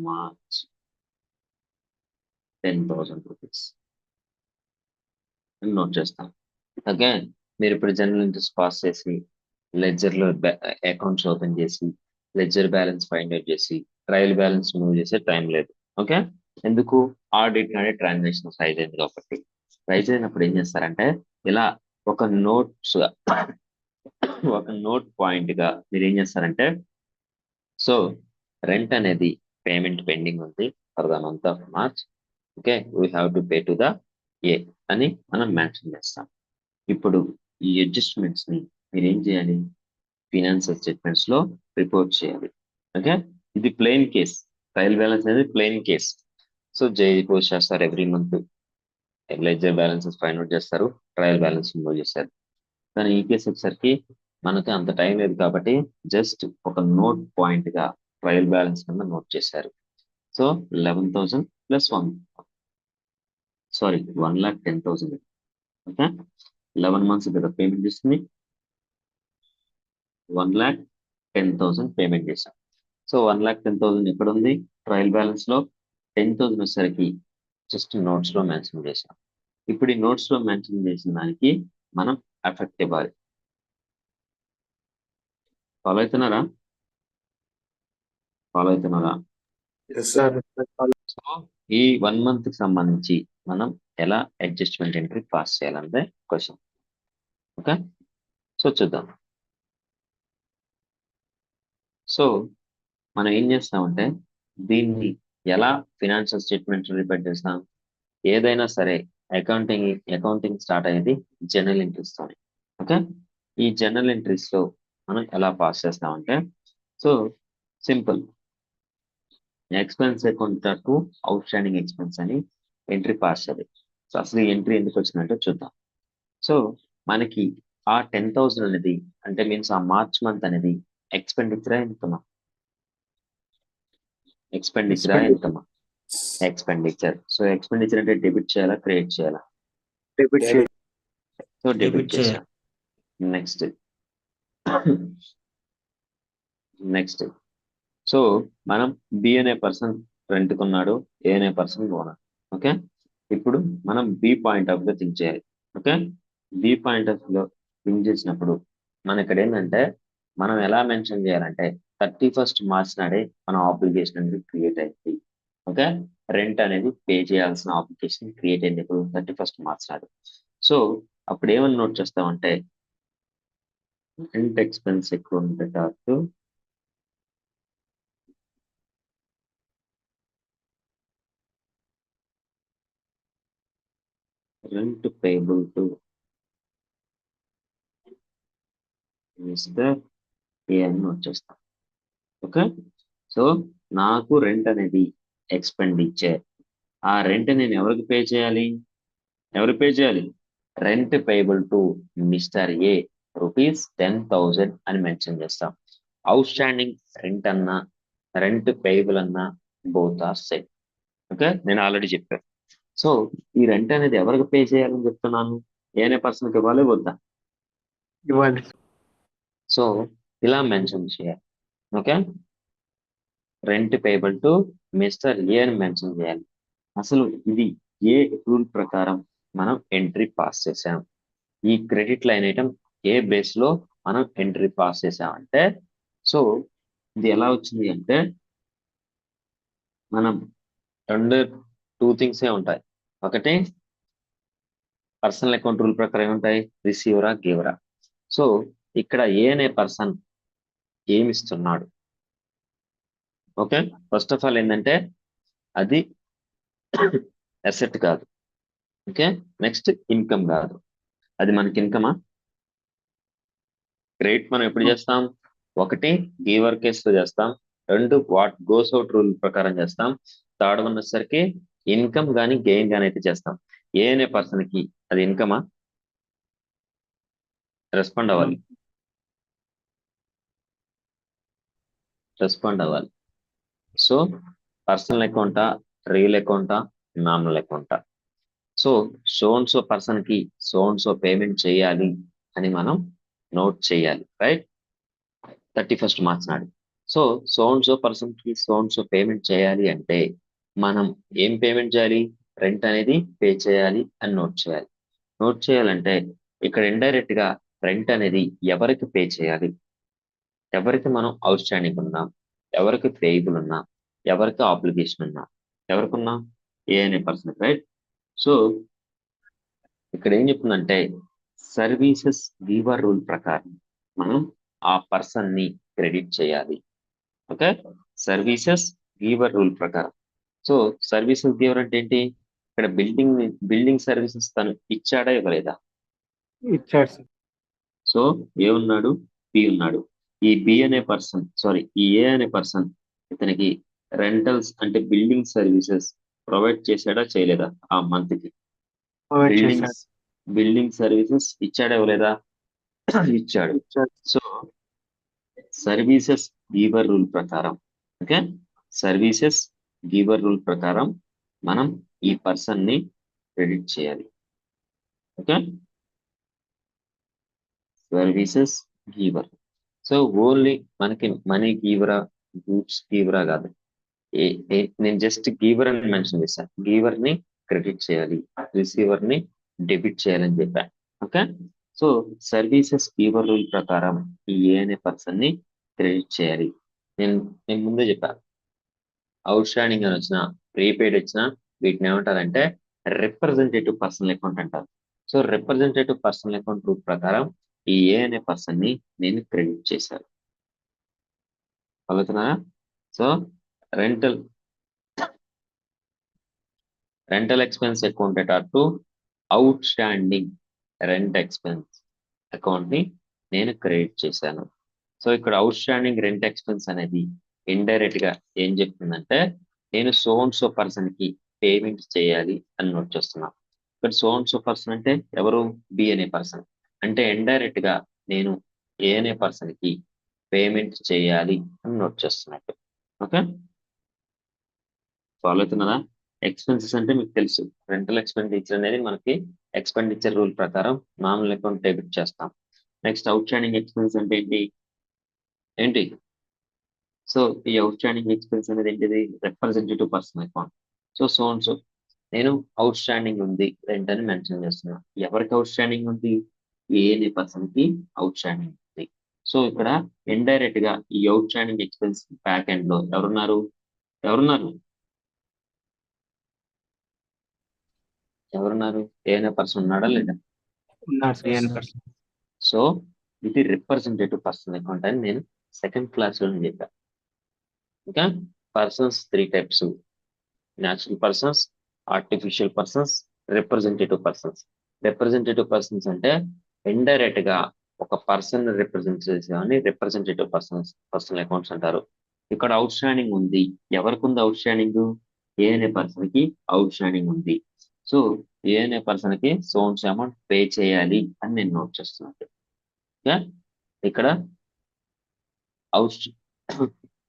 A: March 10,000 rupees అని నోట్ చేస్తాం. ఓకే, మీరు ఇప్పుడు జనరల్ ఇంట్రెస్ట్ పాస్ చేసి లెడ్జర్లో అకౌంట్స్ ఓపెన్ చేసి లెడ్జర్ బ్యాలెన్స్ ఫైండ్ అవుట్ చేసి ట్రయల్ బ్యాలెన్స్ మూవ్ చేసే టైం లేదు. ఓకే, ఎందుకు? ఆడిట్ ట్రాన్సాక్షన్ రైజ్ అయింది కాబట్టి. రైజ్ అయినప్పుడు ఏం చేస్తారంటే ఇలా ఒక నోట్స్ ఒక నోట్ పాయింట్ గా మీరు ఏం చేస్తారంటే సో రెంట్ అనేది పేమెంట్ పెండింగ్ ఉంది for the month of March. Okay, we have to pay to the A అని మనం మెన్షన్ చేస్తాం. ఇప్పుడు ఈ అడ్జస్ట్మెంట్స్ ని మీరు ఏం చేయాలి? ఫినాన్షియల్ స్టేట్మెంట్స్ లో రిపోర్ట్ చేయాలి. ఓకే, ఇది ప్లెయిన్ కేస్. ట్రయల్ బ్యాలెన్స్ అనేది plain case. So JE post చేస్తారు every month, ledger balances find out చేస్తారు, ట్రయల్ బ్యాలెన్స్ మూవ్ చేస్తారు. కానీ ఈ కేసు వచ్చేసరికి మనకి అంత టైం లేదు కాబట్టి జస్ట్ ఒక నోట్ పాయింట్ గా ట్రయల్ బ్యాలెన్స్ కింద నోట్ చేశారు. So 11,000 plus 1,10,000. ఓకే, 11 months కదా పేమెంట్ చేస్తుంది, 1,10,000 పేమెంట్ చేశాం. సో 1,10,000 ఎక్కడ ఉంది? ట్రయల్ బ్యాలెన్స్ లో 10,000 వచ్చేసరికి జస్ట్ నోట్స్ లో మెన్షన్ చేశాం. ఇప్పుడు ఈ నోట్స్ లో మెన్షన్ చేసిన దానికి మనం ఎఫెక్ట్ ఇవ్వాలి. ఫాలో అవుతున్నారా? ఫాలో అవుతున్నారా?
C: Yes, sir.
A: సో ఈ 1 month కి సంబంధించి మనం ఎలా అడ్జస్ట్మెంట్ ఎంట్రీ పాస్ చేయాలంటే క్వశ్చన్. ఓకే, సో చూద్దాం. సో మనం ఏం చేస్తామంటే దీన్ని ఎలా ఫినాన్షియల్ స్టేట్మెంట్ రిపేర్ చేస్తాం? ఏదైనా సరే అకౌంటింగ్ స్టార్ట్ అయ్యేది జనరల్ ఎంట్రీస్ తోని. ఓకే, ఈ జనరల్ ఎంట్రీస్ లో మనం ఎలా పాస్ చేస్తామంటే so simple. Expense account to out standing expense అని ఎంట్రీ పాస్ అది. సో అసలు ఈ ఎంట్రీ ఎందుకు వచ్చిందంటే చూద్దాం. సో మనకి ఆ 10,000 అనేది అంటే మీన్స్ ఆ మార్చ్ మంత్ అనేది ఎక్స్పెండిచరా ఇన్కమా? ఎక్స్పెండిచరా ఇన్కమా? ఎక్స్పెండిచర్. సో ఎక్స్పెండిచర్ అంటే డెబిట్ చేయాలా క్రెడిట్ చేయాలా?
B: డెబిట్ చేయాలి.
A: సో డెబిట్
D: డెబిట్ చేయాలి.
A: చేసాం. నెక్స్ట్ నెక్స్ట్ సో మనం బి అనే పర్సన్ రెంట్ కొన్నాడు, ఏ అనే పర్సన్ ఓనర్. ఓకే, ఇప్పుడు మనం బి పాయింట్ ఆఫ్ లో థింక్ చేయాలి. ఓకే, బి పాయింట్ ఆఫ్ లో థింక్ చేసినప్పుడు మన ఇక్కడ ఏంటంటే మనం ఎలా మెన్షన్ చేయాలంటే 31st మార్చ్ నాడే మన ఆబ్లిగేషన్ అనేది క్రియేట్ అయింది. ఓకే, రెంట్ అనేది పే చేయాల్సిన ఆబ్లిగేషన్ క్రియేట్ అయింది ఇప్పుడు 31st మార్చ్ నాడు. సో అప్పుడు ఏమని నోట్ చేస్తామంటే రెంట్ ఎక్స్పెన్స్ ఎక్కువ ఉండేటట్టు rent payable to Mr. A అని వచ్చేస్తాం. ఓకే, సో నాకు రెంట్ అనేది ఎక్స్పెండిచర్. ఆ రెంట్ నేను ఎవరికి పే చేయాలి? ఎవరు పే చేయాలి? Rent payable to mister A rupees 10,000 అని మెన్షన్ చేస్తాం. అవుట్ స్టాండింగ్ రెంట్ అన్నా రెంట్ పేయబుల్ అన్నా బోత్ ఆర్ సేమ్. ఓకే, నేను ఆల్రెడీ చెప్పాను. సో ఈ రెంట్ అనేది ఎవరికి పే చేయాలని చెప్తున్నాను? ఏ అనే పర్సన్కి ఇవ్వాలి వద్దా?
B: ఇవ్వాలి.
A: సో ఇలా మెన్షన్ చేయాలి. Okay, rent payable to mister A అని మెన్షన్ చేయాలి. అసలు ఇది ఏ రూల్ ప్రకారం మనం ఎంట్రీ పాస్ చేసాం? ఈ క్రెడిట్ లైన్ ఐటమ్ ఏ బేస్ లో మనం ఎంట్రీ పాస్ చేసామంటే, సో ఇది ఎలా వచ్చింది అంటే మనం టూ థింగ్సే ఉంటాయి. ఒకటి పర్సనల్ అకౌంట్ రూల్ ప్రకారం ఏముంటాయి? రిసీవరా గివరా. సో ఇక్కడ ఏ అనే పర్సన్ ఏమిస్తున్నాడు? ఓకే, ఫస్ట్ ఆఫ్ ఆల్ ఏంటంటే అది అసెట్ కాదు. ఓకే, నెక్స్ట్ ఇన్కమ్ కాదు. అది మనకి ఇన్కమా? క్రెడిట్ మనం ఎప్పుడు చేస్తాం? ఒకటి గివర్ కేసులో చేస్తాం, రెండు వాట్ గోస్ అవుట్ రూల్ ప్రకారం చేస్తాం, థర్డ్ వన్ వచ్చేసరికి ఇన్కమ్ కానీ గెయిన్ కానీ అయితే చేస్తాం. ఏ అనే పర్సన్ కి అది ఇన్కమా? రెస్పాండ్ అవ్వాలి, రెస్పాండ్ అవ్వాలి. సో పర్సనల్ అకౌంటా, రియల్ అకౌంటా, నామినల్ అకౌంటా? సో సో పర్సన్ కి సో పేమెంట్ చేయాలి అని మనం నోట్ చేయాలి, రైట్? 31st మార్చ్ నాడు. సో పర్సన్ కి సో పేమెంట్ చేయాలి అంటే మనం ఏం పేమెంట్ చేయాలి? రెంట్ అనేది పే చేయాలి అని నోట్ చేయాలి. నోట్ చేయాలంటే ఇక్కడ ఇండైరెక్ట్ గా రెంట్ అనేది ఎవరికి పే చేయాలి? ఎవరికి మనం అవుట్ స్టాండింగ్ ఉన్నాం, ఎవరికి పేయబుల్ ఉన్నాం, ఎవరికి ఆబ్లిగేషన్ ఉన్నాం? ఎవరికి ఉన్నాం? ఏ అనే పర్సన్, రైట్? సో ఇక్కడ ఏం చెప్తుందంటే సర్వీసెస్ గివర్ రూల్ ప్రకారం మనం ఆ పర్సన్ ని క్రెడిట్ చేయాలి. ఓకే, సర్వీసెస్ గివర్ రూల్ ప్రకారం. సో సర్వీసెస్ గివర్ అంటే ఏంటి? ఇక్కడ బిల్డింగ్ సర్వీసెస్ తను ఇచ్చాడా ఇవ్వలేదా?
B: ఇచ్చాడు సార్.
A: సో ఏ ఉన్నాడు, బి ఉన్నాడు. ఈ బి అనే పర్సన్ ఈ ఏ అనే పర్సన్ ఇతనికి రెంటల్స్ అంటే బిల్డింగ్ సర్వీసెస్ ప్రొవైడ్ చేశాడా చేయలేదా? ఆ మంత్ కి
B: ప్రొవైడ్ చేశాడు.
A: బిల్డింగ్ సర్వీసెస్ ఇచ్చాడా ఇవ్వలేదా? ఇచ్చాడు.
B: ఇచ్చాడు.
A: సో సర్వీసెస్ గివర్ రూల్ ప్రకారం, ఓకే, సర్వీసెస్ గివర్ రూల్ ప్రకారం మనం ఈ పర్సన్ ని క్రెడిట్ చేయాలి. Okay, services giver. So only మనకి మనీ గివరా, గూడ్స్ గివరా కాదు. నేను జస్ట్ గివర్ అని మెన్షన్ చేశాను. గివర్ ని క్రెడిట్ చేయాలి, రిసీవర్ ని డెబిట్ చేయాలని చెప్పాను. Okay, so services giver rule ప్రకారం ఈ ఏ అనే పర్సన్ ని క్రెడిట్ చేయాలి. నేను ముందే చెప్పాను, అవుట్ స్టాండింగ్ అని వచ్చిన, ప్రీపెయిడ్ వచ్చిన, వీటిని ఏమంటారంటే రిప్రజెంటేటివ్ పర్సనల్ అకౌంట్ అంటారు. So representative personal account rule ప్రకారం ఈ ఏ అనే పర్సన్ ని నేను క్రెడిట్ చేశాను. అవుతున్నారా? So rental expense account to out standing rent expense account ని నేను క్రెడిట్ చేశాను. సో ఇక్కడ అవుట్ స్టాండింగ్ రెంట్ ఎక్స్పెన్స్ అనేది ఇండైరెక్ట్ గా ఏం చెప్తుందంటే నేను సో అండ్ సో పర్సన్ కి పేమెంట్ చేయాలి అని నోట్ చేస్తున్నా. ఇక్కడ సో అండ్ సో పర్సన్ అంటే ఎవరు? బి అనే పర్సన్. అంటే ఇండైరెక్ట్ గా నేను ఏ అనే పర్సన్ కి పేమెంట్ చేయాలి అని నోట్ చేస్తున్నట్టు. Okay, follow అవుతున్నదా? ఎక్స్పెన్సెస్ అంటే మీకు తెలుసు, రెంటల్ ఎక్స్పెండిచర్ అనేది మనకి ఎక్స్పెండిచర్ రూల్ ప్రకారం నామినల్ అకౌంట్ డెబిట్ చేస్తాం. నెక్స్ట్ అవుట్ స్టాండింగ్ ఎక్స్పెన్స్ అంటే ఏంటి? సో ఈ అవుట్ స్టాండింగ్ ఎక్స్పెన్స్ అనేది ఏంటిది? Representative person account. So and so నేను అవుట్ స్టాండింగ్ ఉంది రెంట్ అని మెన్షన్ చేస్తున్నా. ఎవరికి అవుట్ స్టాండింగ్ ఉంది? ఏ అనే పర్సన్ కి అవుట్ స్టాండింగ్ ఉంది. సో ఇక్కడ ఇండైరెక్ట్ గా ఈ outstanding expense back end లో ఎవరున్నారు? ఏ అనే పర్సన్ ఉన్నాడా లేదా?
B: ఉన్నారు sir
D: Yes,
B: AN
D: sir.
B: Person.
A: So ఇది రిప్రజెంటేటివ్ పర్సన్ అకౌంట్ అని నేను సెకండ్ క్లాస్ లో చెప్పాను. ఇంకా persons 3 types: natural persons, artificial persons, representative persons. Representative persons అంటే ఇండైరెక్ట్ గా ఒక పర్సన్ రిప్రజెంట్ చేసేవాడిని రిప్రజెంటేటివ్ పర్సనల్ అకౌంట్స్ అంటారు. ఇక్కడ అవుట్ స్టాండింగ్ ఉంది. ఎవరికి ఉంది అవుట్ స్టాండింగ్? ఏ అనే పర్సన్ కి అవుట్ స్టాండింగ్ ఉంది. సో ఏ అనే పర్సన్ కి సోన్స్ అమౌంట్ పే చేయాలి అని నేను నోట్ చేస్తున్నాను. ఓకే, ఇక్కడ out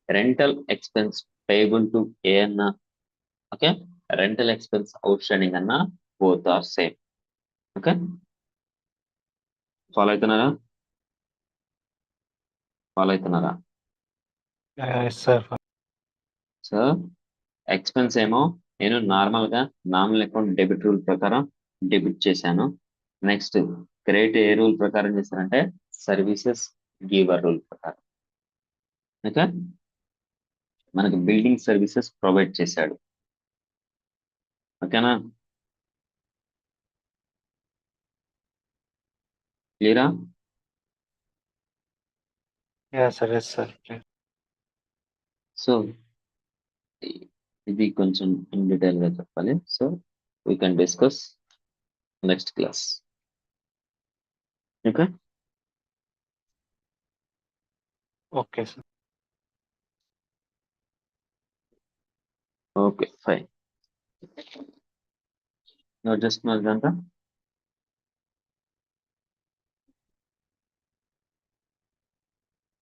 A: rental expense payable to A అన్న, okay, rental expense outstanding అన్న both are same. Okay, follow అవుతున్నారా?
B: Yes sir.
A: సో ఎక్స్పెన్స్ ఏమో నేను నార్మల్ గా నామినల్ అకౌంట్ డెబిట్ రూల్ ప్రకారం డెబిట్ చేశాను. నెక్స్ట్ క్రెడిట్ ఏ రూల్ ప్రకారం చేశానంటే సర్వీసెస్ గివర్ రూల్ ప్రకారం. ఓకే, మనకి బిల్డింగ్ సర్వీసెస్ ప్రొవైడ్ చేశాడు. ఓకేనా? క్లియరా?
B: Yes sir.
A: సో ఇది కొంచెం ఇన్ డీటెయిల్ గా చెప్పాలి. So we can discuss next class. Okay,
B: okay sir.
A: Okay fine. Note చేసుకున్నారు ఇదంతా?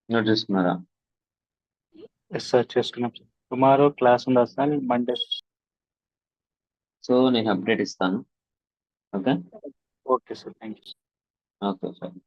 A: నోట్ చేసుకున్నారా?
B: ఎస్ సార్ చేసుకున్నాం సార్. టుమారో క్లాస్ ఉందా సార్? మండే.
A: సో నేను అప్డేట్ ఇస్తాను. Okay,
B: okay sir, thank you.
A: Okay fine.